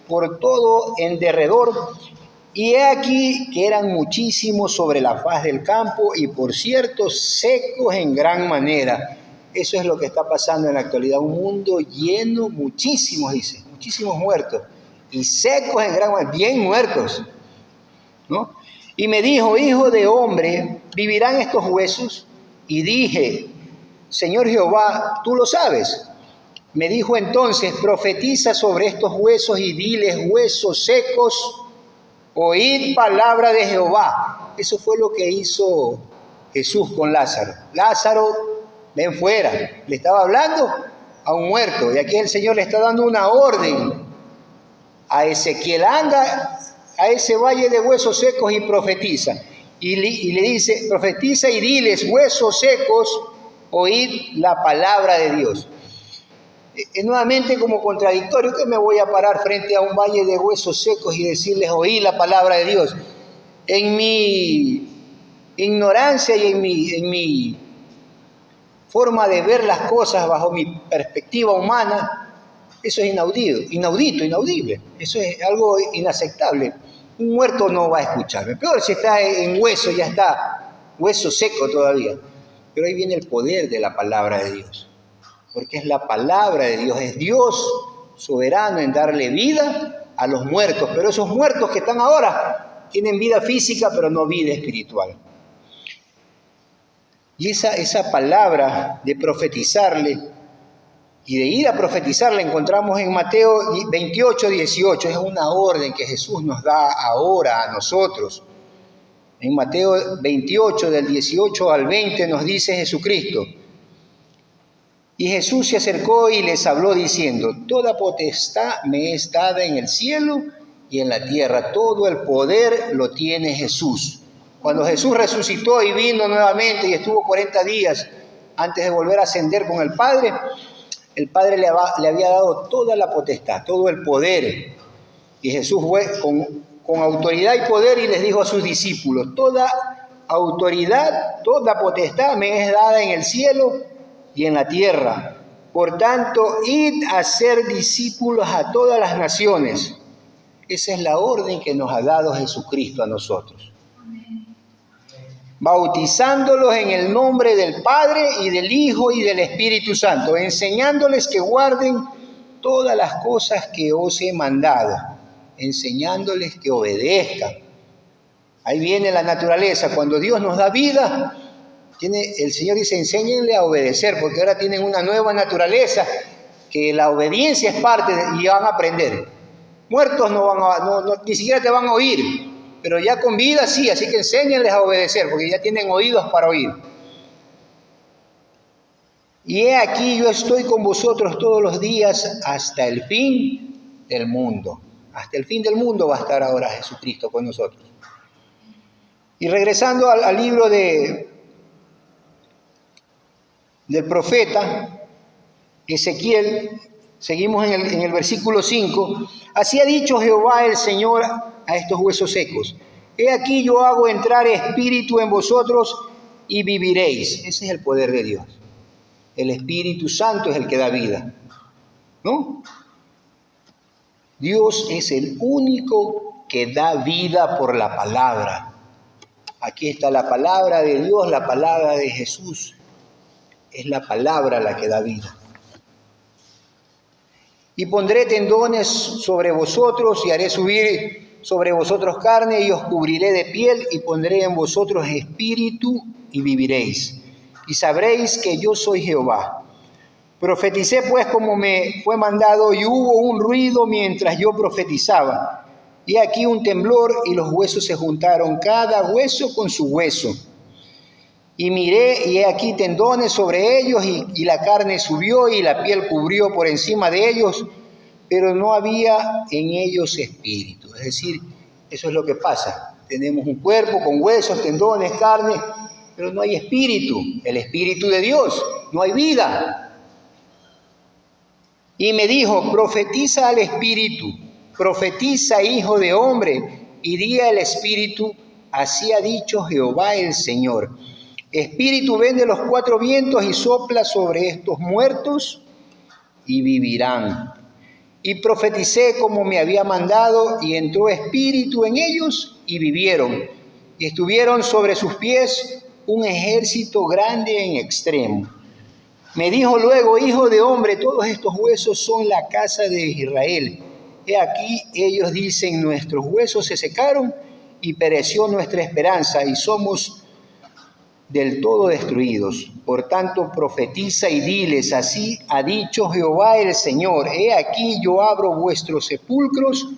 por todo en derredor. Y he aquí que eran muchísimos sobre la faz del campo y por cierto secos en gran manera. Eso es lo que está pasando en la actualidad. Un mundo lleno, muchísimos, dice, muchísimos muertos. Y secos en gran manera, bien muertos, ¿no? Y me dijo, hijo de hombre, ¿vivirán estos huesos? Y dije, Señor Jehová, tú lo sabes. Me dijo entonces, profetiza sobre estos huesos y diles, huesos secos, oíd palabra de Jehová. Eso fue lo que hizo Jesús con Lázaro. Lázaro, ven fuera. Le estaba hablando a un muerto. Y aquí el Señor le está dando una orden a Ezequiel. Anda a ese valle de huesos secos y profetiza. Y le dice, profetiza y diles, huesos secos, oíd la palabra de Dios. Nuevamente como contradictorio, que me voy a parar frente a un valle de huesos secos y decirles, oí la palabra de Dios. En mi ignorancia y en mi forma de ver las cosas bajo mi perspectiva humana, eso es inaudible. Eso es algo inaceptable. Un muerto no va a escucharme. Peor si está en hueso, ya está hueso seco todavía. Pero ahí viene el poder de la palabra de Dios. Porque es la palabra de Dios, es Dios soberano en darle vida a los muertos. Pero esos muertos que están ahora tienen vida física, pero no vida espiritual. Y esa palabra de profetizarle y de ir a profetizar la encontramos en Mateo 28:18. Es una orden que Jesús nos da ahora a nosotros. En Mateo 28, del 18 al 20, nos dice Jesucristo. Y Jesús se acercó y les habló diciendo, toda potestad me es dada en el cielo y en la tierra. Todo el poder lo tiene Jesús. Cuando Jesús resucitó y vino nuevamente y estuvo 40 días antes de volver a ascender con el Padre le había dado toda la potestad, todo el poder. Y Jesús fue con autoridad y poder y les dijo a sus discípulos: toda autoridad, toda potestad me es dada en el cielo y en la tierra. Por tanto, id a ser discípulos a todas las naciones. Esa es la orden que nos ha dado Jesucristo a nosotros. Bautizándolos en el nombre del Padre y del Hijo y del Espíritu Santo, enseñándoles que guarden todas las cosas que os he mandado, enseñándoles que obedezcan. Ahí viene la naturaleza. Cuando Dios nos da vida, el Señor dice: enséñenle a obedecer, porque ahora tienen una nueva naturaleza, que la obediencia es parte y van a aprender. Muertos ni siquiera te van a oír, pero ya con vida sí, así que enséñenles a obedecer, porque ya tienen oídos para oír. Y he aquí, yo estoy con vosotros todos los días hasta el fin del mundo. Hasta el fin del mundo va a estar ahora Jesucristo con nosotros. Y regresando al libro del profeta Ezequiel, seguimos en el versículo 5. Así ha dicho Jehová el Señor a estos huesos secos: he aquí yo hago entrar espíritu en vosotros y viviréis. Ese es el poder de Dios. El Espíritu Santo es el que da vida, ¿no? Dios es el único que da vida por la palabra. Aquí está la palabra de Dios, la palabra de Jesús. Es la palabra la que da vida. Y pondré tendones sobre vosotros y haré subir sobre vosotros carne y os cubriré de piel y pondré en vosotros espíritu y viviréis. Y sabréis que yo soy Jehová. Profeticé pues como me fue mandado y hubo un ruido mientras yo profetizaba. Y aquí un temblor y los huesos se juntaron, cada hueso con su hueso. Y miré y he aquí tendones sobre ellos y la carne subió y la piel cubrió por encima de ellos, pero no había en ellos espíritu. Es decir, eso es lo que pasa. Tenemos un cuerpo con huesos, tendones, carne, pero no hay espíritu, el Espíritu de Dios, no hay vida. Y me dijo: profetiza al Espíritu, profetiza, hijo de hombre, y di al Espíritu: así ha dicho Jehová el Señor. Espíritu, ven de los cuatro vientos y sopla sobre estos muertos y vivirán. Y profeticé como me había mandado, y entró espíritu en ellos y vivieron. Y estuvieron sobre sus pies un ejército grande en extremo. Me dijo luego: hijo de hombre, todos estos huesos son la casa de Israel. He aquí, ellos dicen: nuestros huesos se secaron y pereció nuestra esperanza y somos del todo destruidos. Por tanto, profetiza y diles: así ha dicho Jehová el Señor: he aquí yo abro vuestros sepulcros,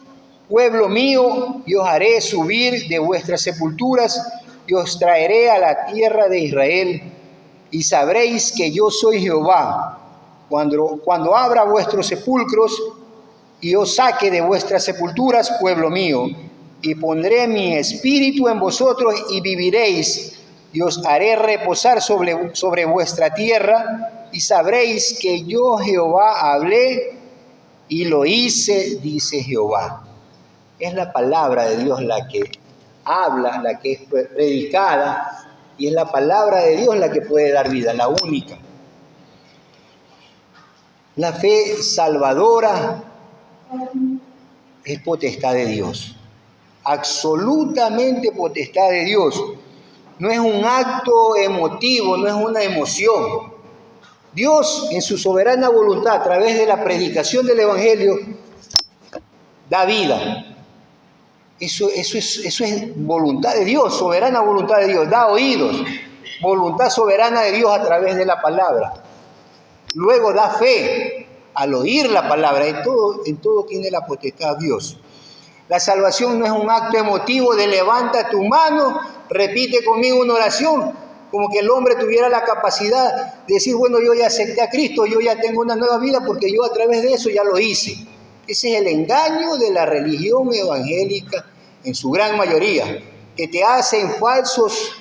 pueblo mío, y os haré subir de vuestras sepulturas y os traeré a la tierra de Israel, y sabréis que yo soy Jehová, cuando abra vuestros sepulcros y os saque de vuestras sepulturas, pueblo mío, y pondré mi espíritu en vosotros y viviréis, y os haré reposar sobre vuestra tierra, y sabréis que yo Jehová hablé y lo hice, dice Jehová. Es la palabra de Dios la que habla, la que es predicada, y es la palabra de Dios la que puede dar vida, la única. La fe salvadora es potestad de Dios, absolutamente potestad de Dios. No es un acto emotivo, no es una emoción. Dios, en su soberana voluntad, a través de la predicación del Evangelio, da vida. Eso es voluntad de Dios, soberana voluntad de Dios. Da oídos, voluntad soberana de Dios a través de la palabra. Luego da fe al oír la palabra. En todo tiene la potestad Dios. La salvación no es un acto emotivo de levanta tu mano, repite conmigo una oración, como que el hombre tuviera la capacidad de decir: bueno, yo ya acepté a Cristo, yo ya tengo una nueva vida porque yo a través de eso ya lo hice. Ese es el engaño de la religión evangélica en su gran mayoría. que te hacen falsos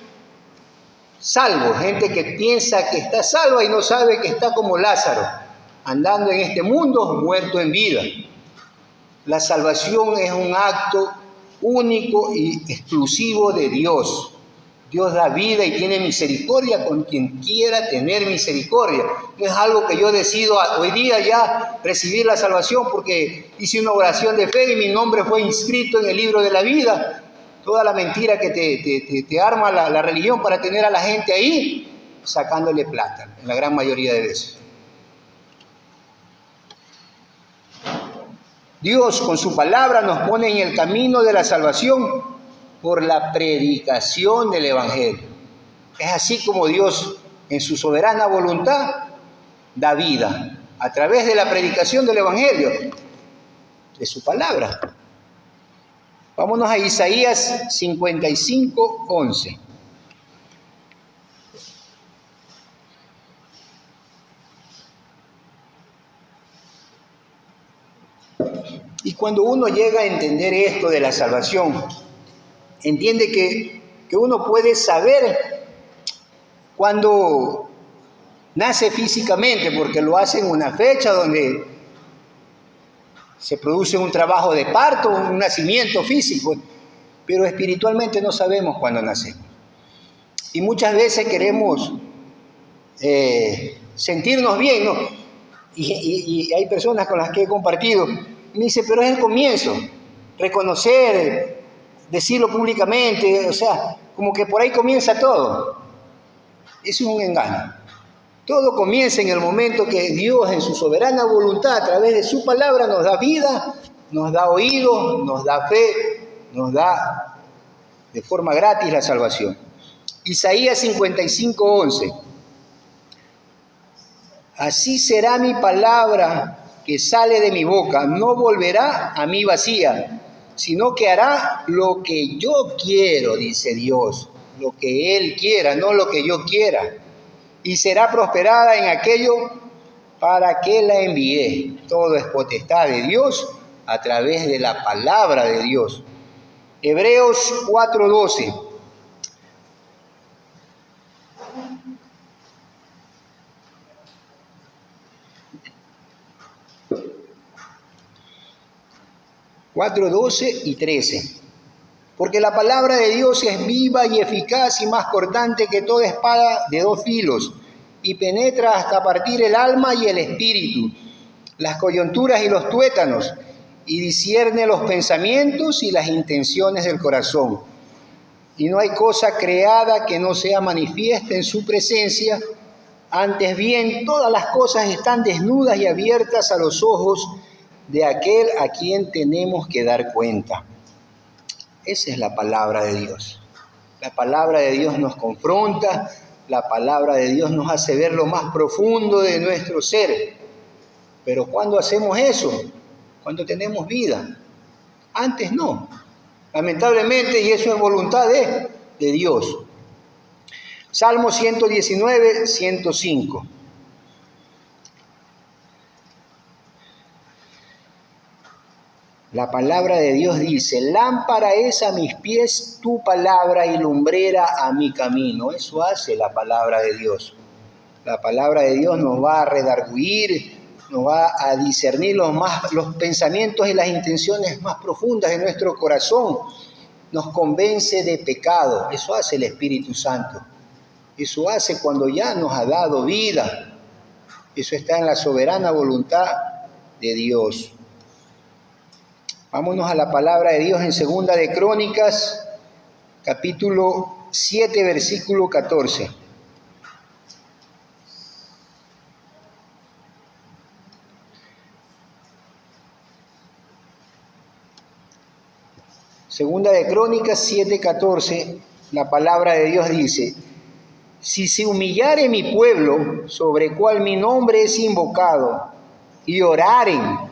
salvos, gente que piensa que está salva y no sabe que está como Lázaro, andando en este mundo muerto en vida. La salvación es un acto único y exclusivo de Dios. Dios da vida y tiene misericordia con quien quiera tener misericordia. No es algo que yo decido hoy día ya recibir la salvación porque hice una oración de fe y mi nombre fue inscrito en el libro de la vida. Toda la mentira que te arma la religión para tener a la gente ahí, sacándole plata, en la gran mayoría de veces. Dios con su palabra nos pone en el camino de la salvación por la predicación del Evangelio. Es así como Dios en su soberana voluntad da vida a través de la predicación del Evangelio, de su palabra. Vámonos a Isaías 55, 11. Y cuando uno llega a entender esto de la salvación, entiende que uno puede saber cuando nace físicamente, porque lo hace en una fecha donde se produce un trabajo de parto, un nacimiento físico, pero espiritualmente no sabemos cuándo nacemos. Y muchas veces queremos sentirnos bien, ¿no? Y hay personas con las que he compartido, y me dice, pero es el comienzo, reconocer, decirlo públicamente, o sea, como que por ahí comienza todo. Eso es un engaño. Todo comienza en el momento que Dios en su soberana voluntad, a través de su palabra, nos da vida, nos da oídos, nos da fe, nos da de forma gratis la salvación. Isaías 55, 11. Así será mi palabra que sale de mi boca, no volverá a mí vacía, sino que hará lo que yo quiero, dice Dios, lo que Él quiera, no lo que yo quiera, y será prosperada en aquello para que la envié. Todo es potestad de Dios a través de la palabra de Dios. Hebreos 4:12. Cuatro, 12 y 13. Porque la palabra de Dios es viva y eficaz y más cortante que toda espada de dos filos, y penetra hasta partir el alma y el espíritu, las coyunturas y los tuétanos, y discierne los pensamientos y las intenciones del corazón. Y no hay cosa creada que no sea manifiesta en su presencia, antes bien todas las cosas están desnudas y abiertas a los ojos de aquel a quien tenemos que dar cuenta. Esa es la palabra de Dios. La palabra de Dios nos confronta, la palabra de Dios nos hace ver lo más profundo de nuestro ser. Pero ¿cuándo hacemos eso? Cuando tenemos vida. Antes no. Lamentablemente, y eso es voluntad de Dios. Salmo 119, 105. La palabra de Dios dice, lámpara es a mis pies tu palabra y lumbrera a mi camino. Eso hace la palabra de Dios. La palabra de Dios nos va a redarguir, nos va a discernir los pensamientos y las intenciones más profundas de nuestro corazón. Nos convence de pecado. Eso hace el Espíritu Santo. Eso hace cuando ya nos ha dado vida. Eso está en la soberana voluntad de Dios. Vámonos a la palabra de Dios en Segunda de Crónicas, capítulo 7, versículo 14. Segunda de Crónicas 7, 14, la palabra de Dios dice, si se humillare mi pueblo, sobre el cual mi nombre es invocado, y oraren,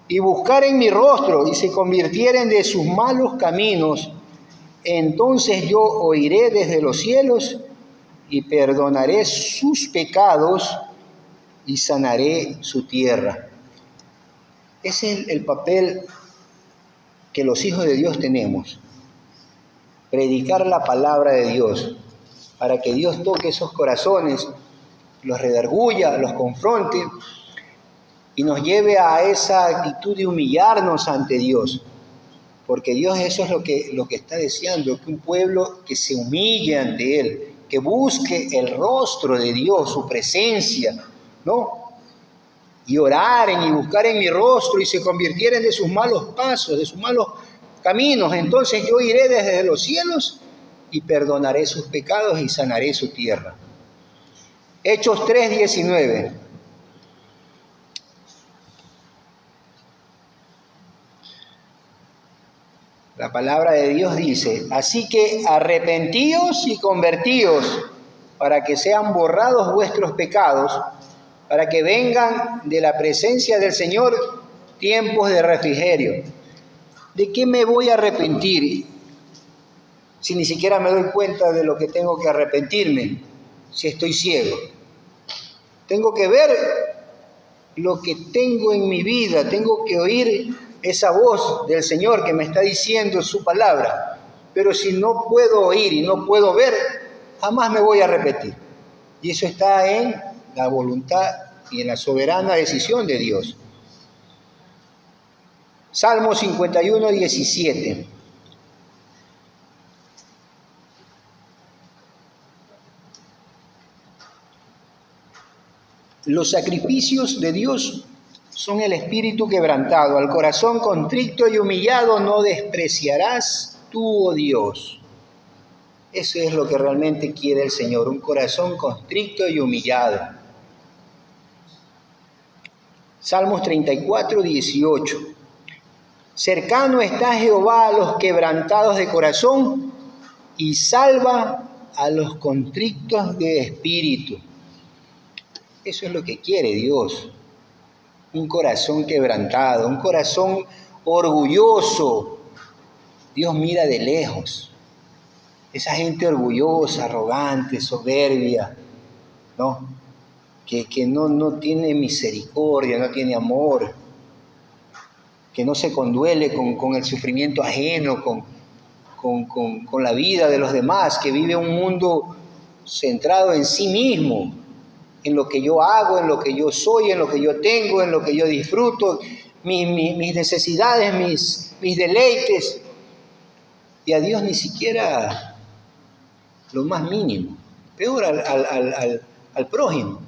y buscaren mi rostro, y se convirtieren de sus malos caminos, entonces yo oiré desde los cielos, y perdonaré sus pecados, y sanaré su tierra. Ese es el papel que los hijos de Dios tenemos. predicar la palabra de Dios, para que Dios toque esos corazones, los redarguya, los confronte y nos lleve a esa actitud de humillarnos ante Dios. Porque Dios eso es lo que está deseando, que un pueblo que se humille ante Él, que busque el rostro de Dios, su presencia, ¿no? Y oraren y buscaren mi rostro y se convirtieren de sus malos pasos, de sus malos caminos. Entonces yo iré desde los cielos y perdonaré sus pecados y sanaré su tierra. Hechos 3:19. La palabra de Dios dice, así que arrepentíos y convertíos para que sean borrados vuestros pecados, para que vengan de la presencia del Señor tiempos de refrigerio. ¿De qué me voy a arrepentir si ni siquiera me doy cuenta de lo que tengo que arrepentirme, si estoy ciego? Tengo que ver lo que tengo en mi vida, tengo que oír esa voz del Señor que me está diciendo su palabra. Pero si no puedo oír y no puedo ver, jamás me voy a arrepentir. Y eso está en la voluntad y en la soberana decisión de Dios. Salmo 51:17. Los sacrificios de Dios son el espíritu quebrantado, al corazón contrito y humillado no despreciarás tú, oh Dios. Eso es lo que realmente quiere el Señor, un corazón contrito y humillado. Salmos 34:18. Cercano está Jehová a los quebrantados de corazón y salva a los contritos de espíritu. Eso es lo que quiere Dios. Un corazón quebrantado, un corazón orgulloso. Dios mira de lejos. Esa gente orgullosa, arrogante, soberbia, ¿no? Que no tiene misericordia, no tiene amor, que no se conduele con el sufrimiento ajeno, con la vida de los demás, que vive un mundo centrado en sí mismo, en lo que yo hago, en lo que yo soy, en lo que yo tengo, en lo que yo disfruto, mis necesidades, mis deleites. Y a Dios ni siquiera lo más mínimo. Peor al prójimo.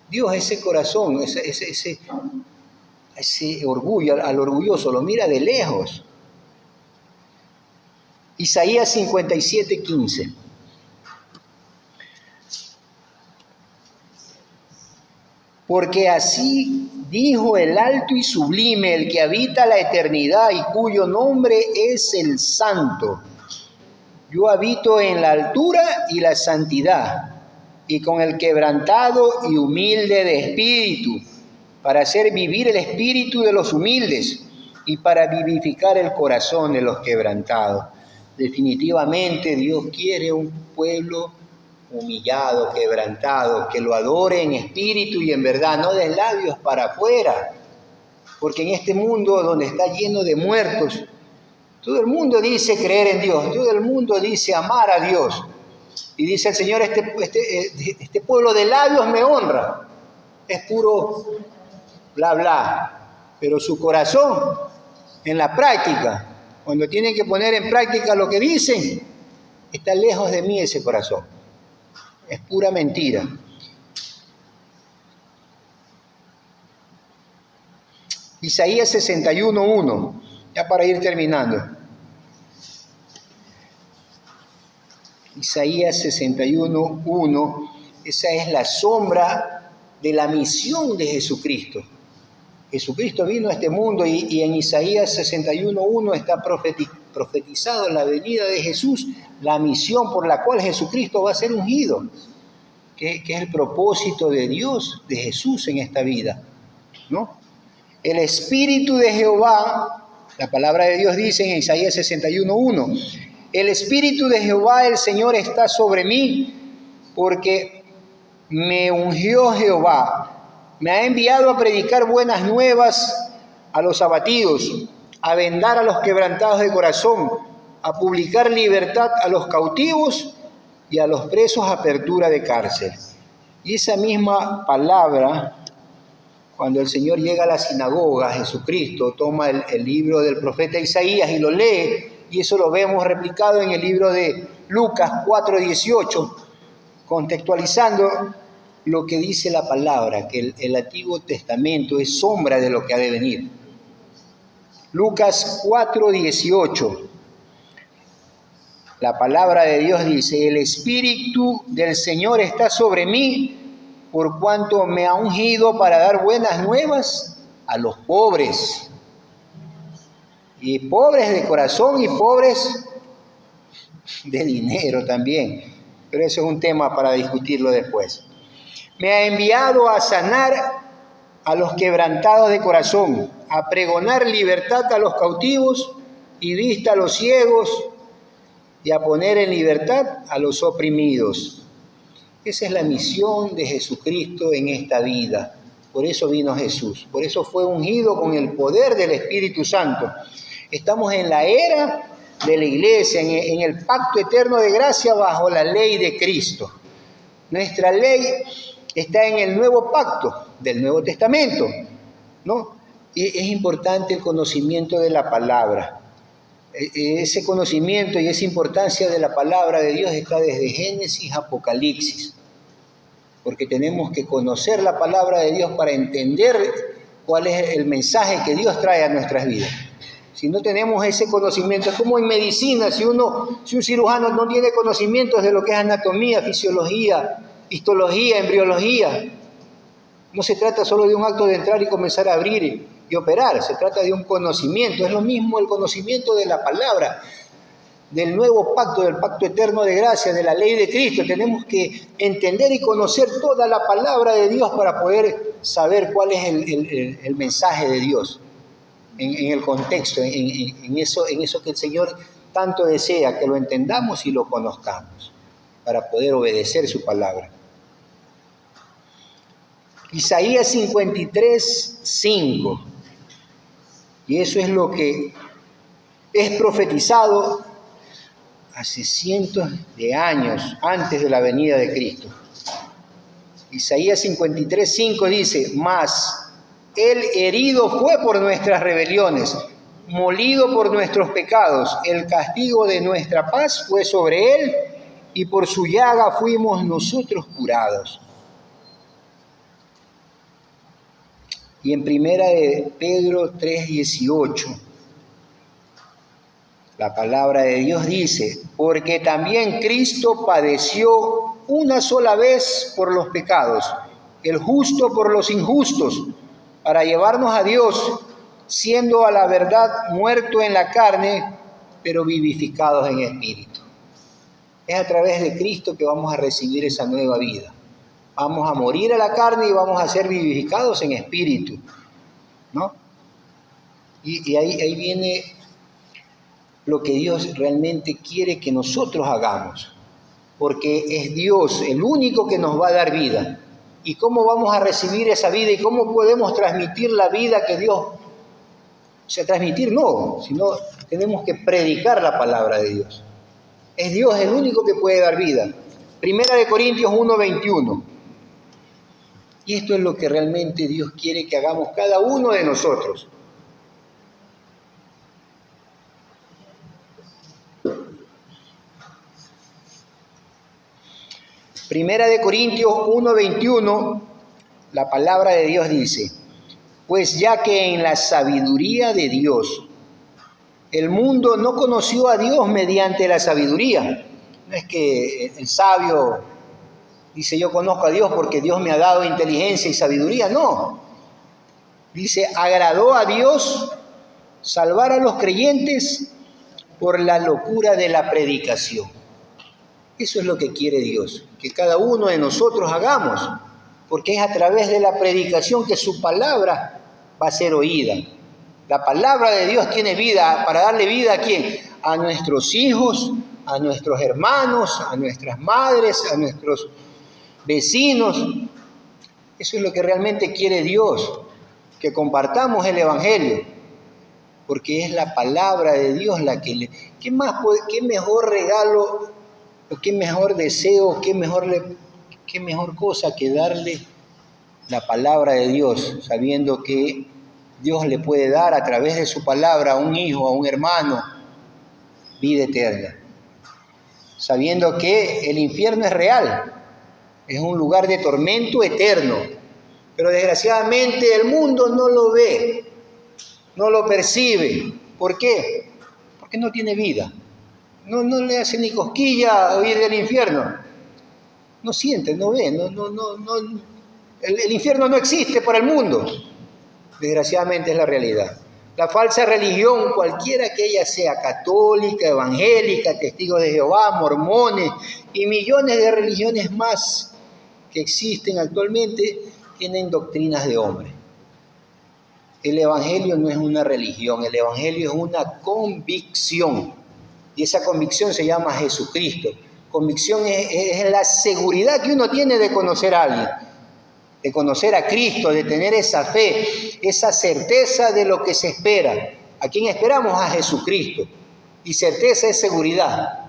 Dios ese corazón, ese orgullo, al orgulloso, lo mira de lejos. Isaías 57:15. Porque así dijo el alto y sublime, el que habita la eternidad y cuyo nombre es el Santo. Yo habito en la altura y la santidad, y con el quebrantado y humilde de espíritu, para hacer vivir el espíritu de los humildes y para vivificar el corazón de los quebrantados. Definitivamente Dios quiere un pueblo humillado, quebrantado, que lo adore en espíritu y en verdad, no de labios para afuera. Porque en este mundo donde está lleno de muertos, todo el mundo dice creer en Dios, todo el mundo dice amar a Dios. Y dice el Señor, este pueblo de labios me honra. Es puro bla bla. Pero su corazón, en la práctica, cuando tienen que poner en práctica lo que dicen, está lejos de mí ese corazón. Es pura mentira. Isaías 61:1, ya para ir terminando. Isaías 61:1, esa es la sombra de la misión de Jesucristo. Jesucristo vino a este mundo y en Isaías 61:1 está profetizado la venida de Jesús, la misión por la cual Jesucristo va a ser ungido, que es el propósito de Dios, de Jesús en esta vida, ¿no? El Espíritu de Jehová, la palabra de Dios dice en Isaías 61:1, el Espíritu de Jehová, el Señor, está sobre mí, porque me ungió Jehová. Me ha enviado a predicar buenas nuevas a los abatidos, a vendar a los quebrantados de corazón, a publicar libertad a los cautivos y a los presos apertura de cárcel. Y esa misma palabra, cuando el Señor llega a la sinagoga, Jesucristo toma el libro del profeta Isaías y lo lee, y eso lo vemos replicado en el libro de Lucas 4:18, contextualizando lo que dice la palabra, que el Antiguo Testamento es sombra de lo que ha de venir. Lucas 4:18. La palabra de Dios dice: el Espíritu del Señor está sobre mí, por cuanto me ha ungido para dar buenas nuevas a los pobres. Y pobres de corazón y pobres de dinero también. Pero eso es un tema para discutirlo después. Me ha enviado a sanar a los quebrantados de corazón, a pregonar libertad a los cautivos y vista a los ciegos, y a poner en libertad a los oprimidos. Esa es la misión de Jesucristo en esta vida. Por eso vino Jesús. Por eso fue ungido con el poder del Espíritu Santo. Estamos en la era de la iglesia, en el pacto eterno de gracia bajo la ley de Cristo. Nuestra ley está en el nuevo pacto del Nuevo Testamento, ¿no? Y es importante el conocimiento de la palabra. Ese conocimiento y esa importancia de la palabra de Dios está desde Génesis a Apocalipsis, porque tenemos que conocer la palabra de Dios para entender cuál es el mensaje que Dios trae a nuestras vidas. Si no tenemos ese conocimiento, es como en medicina, si un cirujano no tiene conocimientos de lo que es anatomía, fisiología, histología, embriología, no se trata solo de un acto de entrar y comenzar a abrir y operar, se trata de un conocimiento. Es lo mismo el conocimiento de la palabra, del nuevo pacto, del pacto eterno de gracia, de la ley de Cristo. Tenemos que entender y conocer toda la palabra de Dios para poder saber cuál es el mensaje de Dios en el contexto, en eso que el Señor tanto desea, que lo entendamos y lo conozcamos para poder obedecer su palabra. Isaías 53:5. Y eso es lo que es profetizado hace cientos de años antes de la venida de Cristo. Isaías 53:5 dice: mas Él herido fue por nuestras rebeliones, molido por nuestros pecados. El castigo de nuestra paz fue sobre Él, y por su llaga fuimos nosotros curados. Y en primera de Pedro 3:18, la palabra de Dios dice: porque también Cristo padeció una sola vez por los pecados, el justo por los injustos, para llevarnos a Dios, siendo a la verdad muerto en la carne, pero vivificados en espíritu. Es a través de Cristo que vamos a recibir esa nueva vida. Vamos a morir a la carne y vamos a ser vivificados en espíritu, ¿no? Y ahí viene lo que Dios realmente quiere que nosotros hagamos, porque es Dios el único que nos va a dar vida. ¿Y cómo vamos a recibir esa vida? ¿Y cómo podemos transmitir la vida que Dios... O sea, transmitir no, sino tenemos que predicar la palabra de Dios. Es Dios el único que puede dar vida. Primera de Corintios 1:21. Y esto es lo que realmente Dios quiere que hagamos cada uno de nosotros. Primera de Corintios 1:21, la palabra de Dios dice: pues ya que en la sabiduría de Dios el mundo no conoció a Dios mediante la sabiduría. No es que el sabio dice yo conozco a Dios porque Dios me ha dado inteligencia y sabiduría. No. Dice, agradó a Dios salvar a los creyentes por la locura de la predicación. Eso es lo que quiere Dios, que cada uno de nosotros hagamos, porque es a través de la predicación que su palabra va a ser oída. La palabra de Dios tiene vida. ¿Para darle vida a quién? A nuestros hijos, a nuestros hermanos, a nuestras madres, a nuestros vecinos. Eso es lo que realmente quiere Dios, que compartamos el Evangelio. porque es la palabra de Dios la que le... ¿Qué mejor regalo, o qué mejor deseo, qué mejor cosa que darle la palabra de Dios, sabiendo que Dios le puede dar a través de su palabra a un hijo, a un hermano, vida eterna? Sabiendo que el infierno es real, es un lugar de tormento eterno, pero desgraciadamente el mundo no lo ve, no lo percibe. ¿Por qué? Porque no tiene vida. No le hace ni cosquilla oír del infierno. No siente, no ve, el infierno no existe para el mundo. Desgraciadamente es la realidad. La falsa religión, cualquiera que ella sea, católica, evangélica, testigos de Jehová, mormones y millones de religiones más que existen actualmente, tienen doctrinas de hombre. El evangelio no es una religión, el evangelio es una convicción. Y esa convicción se llama Jesucristo. Convicción es la seguridad que uno tiene de conocer a alguien, de conocer a Cristo, de tener esa fe, esa certeza de lo que se espera. ¿A quién esperamos? A Jesucristo. Y certeza es seguridad.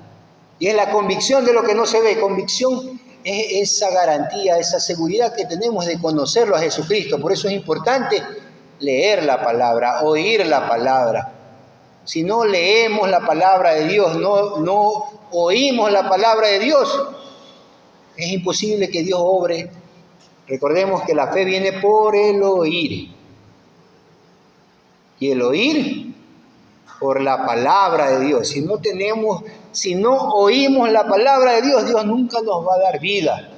Y es la convicción de lo que no se ve. Convicción es esa garantía, esa seguridad que tenemos de conocerlo a Jesucristo. Por eso es importante leer la palabra, oír la palabra. Si no leemos la palabra de Dios, no oímos la palabra de Dios, es imposible que Dios obre. Recordemos que la fe viene por el oír. Y el oír por la palabra de Dios. Si no oímos la palabra de Dios, Dios nunca nos va a dar vida.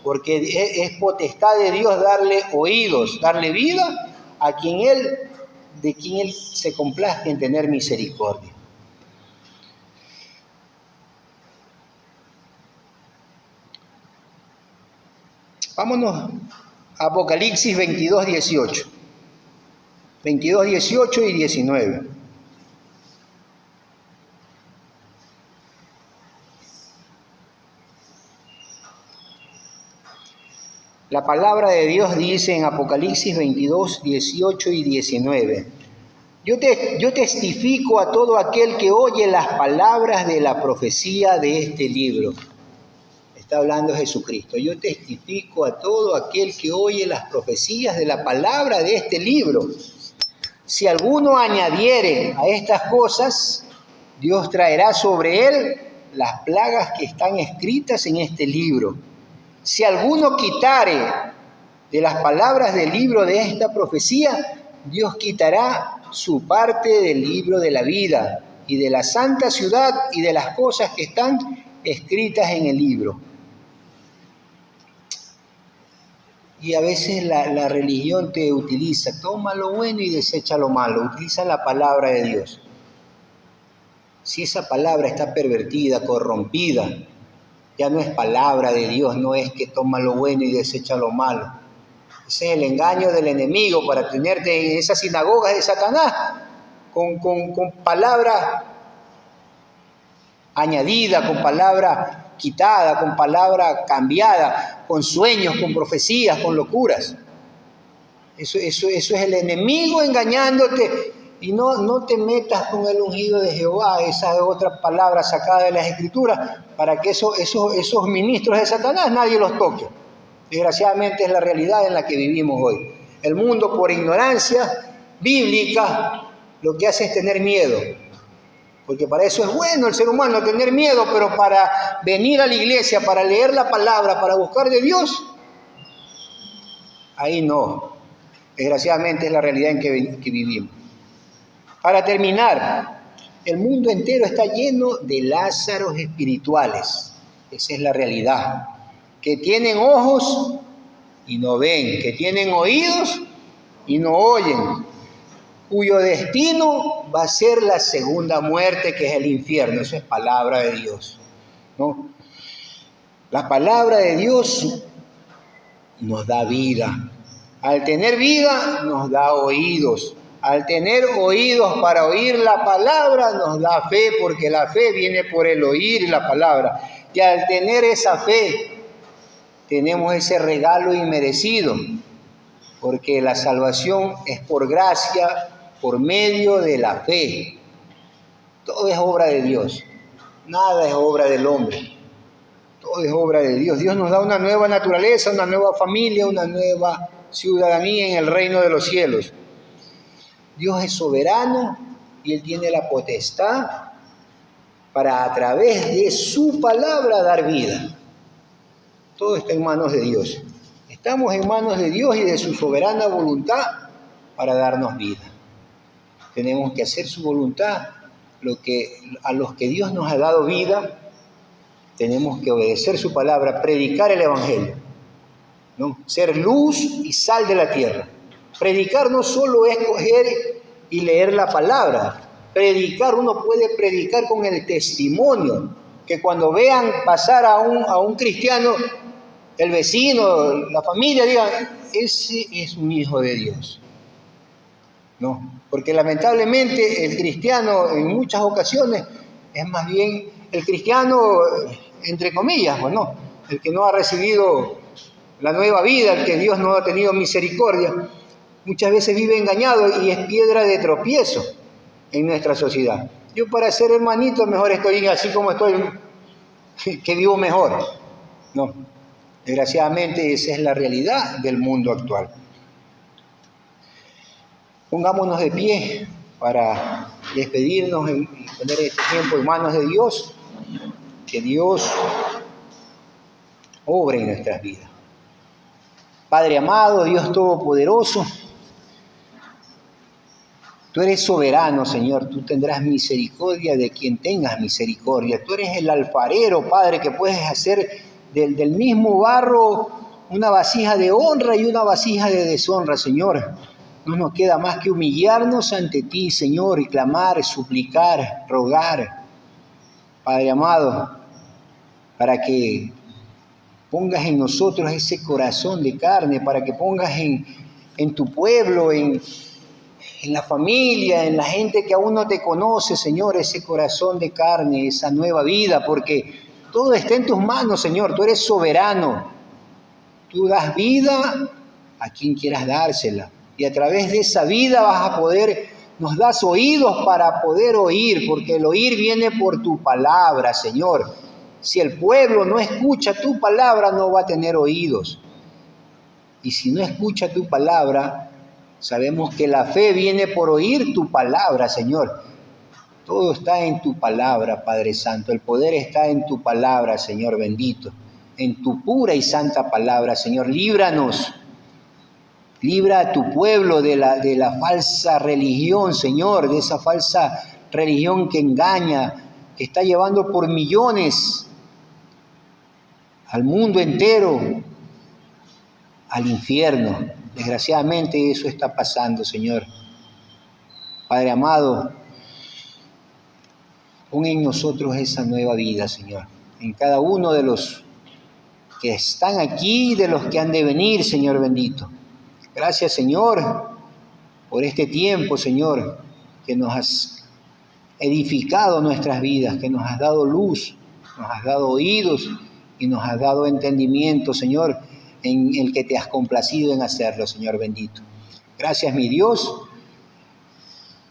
Porque es potestad de Dios darle oídos, darle vida a de quien Él se complazca en tener misericordia. Vámonos a Apocalipsis 22, 18. 22, 18 y 19. La palabra de Dios dice en Apocalipsis 22, 18 y 19. Yo testifico a todo aquel que oye las palabras de la profecía de este libro. Está hablando Jesucristo. Yo testifico a todo aquel que oye las profecías de la palabra de este libro. Si alguno añadiere a estas cosas, Dios traerá sobre él las plagas que están escritas en este libro. Si alguno quitare de las palabras del libro de esta profecía, Dios quitará su parte del libro de la vida y de la santa ciudad y de las cosas que están escritas en el libro. Y a veces la religión te utiliza, toma lo bueno y desecha lo malo, utiliza la palabra de Dios. Si esa palabra está pervertida, corrompida, ya no es palabra de Dios, no es que toma lo bueno y desecha lo malo. Ese es el engaño del enemigo para tenerte en esas sinagogas de Satanás, con palabra añadida, con palabra quitada, con palabra cambiada, con sueños, con profecías, con locuras. Eso es el enemigo engañándote. Y no te metas con el ungido de Jehová, esa es otra palabra sacada de las Escrituras, para que esos ministros de Satanás nadie los toque. Desgraciadamente es la realidad en la que vivimos hoy. El mundo, por ignorancia bíblica, lo que hace es tener miedo. Porque para eso es bueno el ser humano, tener miedo, pero para venir a la iglesia, para leer la palabra, para buscar de Dios, ahí no. Desgraciadamente es la realidad en que vivimos. Para terminar, el mundo entero está lleno de Lázaros espirituales. Esa es la realidad. Que tienen ojos y no ven, que tienen oídos y no oyen, cuyo destino va a ser la segunda muerte, que es el infierno. Eso es palabra de Dios, ¿no? La palabra de Dios nos da vida. Al tener vida, nos da oídos. Al tener oídos para oír la palabra, nos da fe, porque la fe viene por el oír la palabra. Y al tener esa fe, tenemos ese regalo inmerecido, porque la salvación es por gracia por medio de la fe. Todo es obra de Dios. Nada es obra del hombre. Todo es obra de Dios. Dios nos da una nueva naturaleza, una nueva familia, una nueva ciudadanía en el reino de los cielos. Dios es soberano y Él tiene la potestad para a través de su palabra dar vida. Todo está en manos de Dios. Estamos en manos de Dios y de su soberana voluntad para darnos vida. Tenemos que hacer su voluntad. A los que Dios nos ha dado vida, tenemos que obedecer su palabra, predicar el evangelio, ¿no? Ser luz y sal de la tierra. Predicar no solo es coger y leer la palabra. Predicar, uno puede predicar con el testimonio, que cuando vean pasar a un cristiano, el vecino, la familia, digan, ese es un hijo de Dios. No, porque lamentablemente el cristiano en muchas ocasiones es más bien el cristiano, entre comillas, pues no, el que no ha recibido la nueva vida, el que Dios no ha tenido misericordia, muchas veces vive engañado y es piedra de tropiezo en nuestra sociedad. Yo para ser hermanito mejor estoy así como estoy, que vivo mejor. No, desgraciadamente esa es la realidad del mundo actual. Pongámonos de pie para despedirnos y poner este tiempo en manos de Dios. Que Dios obre en nuestras vidas. Padre amado, Dios todopoderoso, tú eres soberano, Señor. Tú tendrás misericordia de quien tengas misericordia. Tú eres el alfarero, Padre, que puedes hacer del mismo barro una vasija de honra y una vasija de deshonra, Señor. No nos queda más que humillarnos ante ti, Señor, y clamar, suplicar, rogar, Padre amado, para que pongas en nosotros ese corazón de carne, para que pongas en tu pueblo, en la familia, en la gente que aún no te conoce, Señor, ese corazón de carne, esa nueva vida, porque todo está en tus manos, Señor. Tú eres soberano. Tú das vida a quien quieras dársela. Y a través de esa vida vas a poder, nos das oídos para poder oír, porque el oír viene por tu palabra, Señor. Si el pueblo no escucha tu palabra, no va a tener oídos. Y si no escucha tu palabra, sabemos que la fe viene por oír tu palabra, Señor. Todo está en tu palabra, Padre Santo. El poder está en tu palabra, Señor bendito. En tu pura y santa palabra, Señor. Líbranos. Libra a tu pueblo de la falsa religión, Señor, de esa falsa religión que engaña, que está llevando por millones al mundo entero al infierno. Desgraciadamente eso está pasando, Señor. Padre amado, pon en nosotros esa nueva vida, Señor, en cada uno de los que están aquí y de los que han de venir, Señor bendito. Gracias, Señor, por este tiempo, Señor, que nos has edificado nuestras vidas, que nos has dado luz, nos has dado oídos y nos has dado entendimiento, Señor, en el que te has complacido en hacerlo, Señor bendito. Gracias, mi Dios.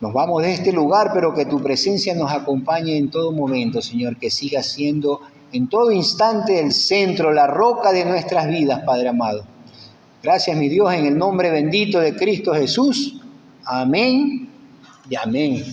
Nos vamos de este lugar, pero que tu presencia nos acompañe en todo momento, Señor, que siga siendo en todo instante el centro, la roca de nuestras vidas, Padre amado. Gracias, mi Dios, en el nombre bendito de Cristo Jesús. Amén y amén.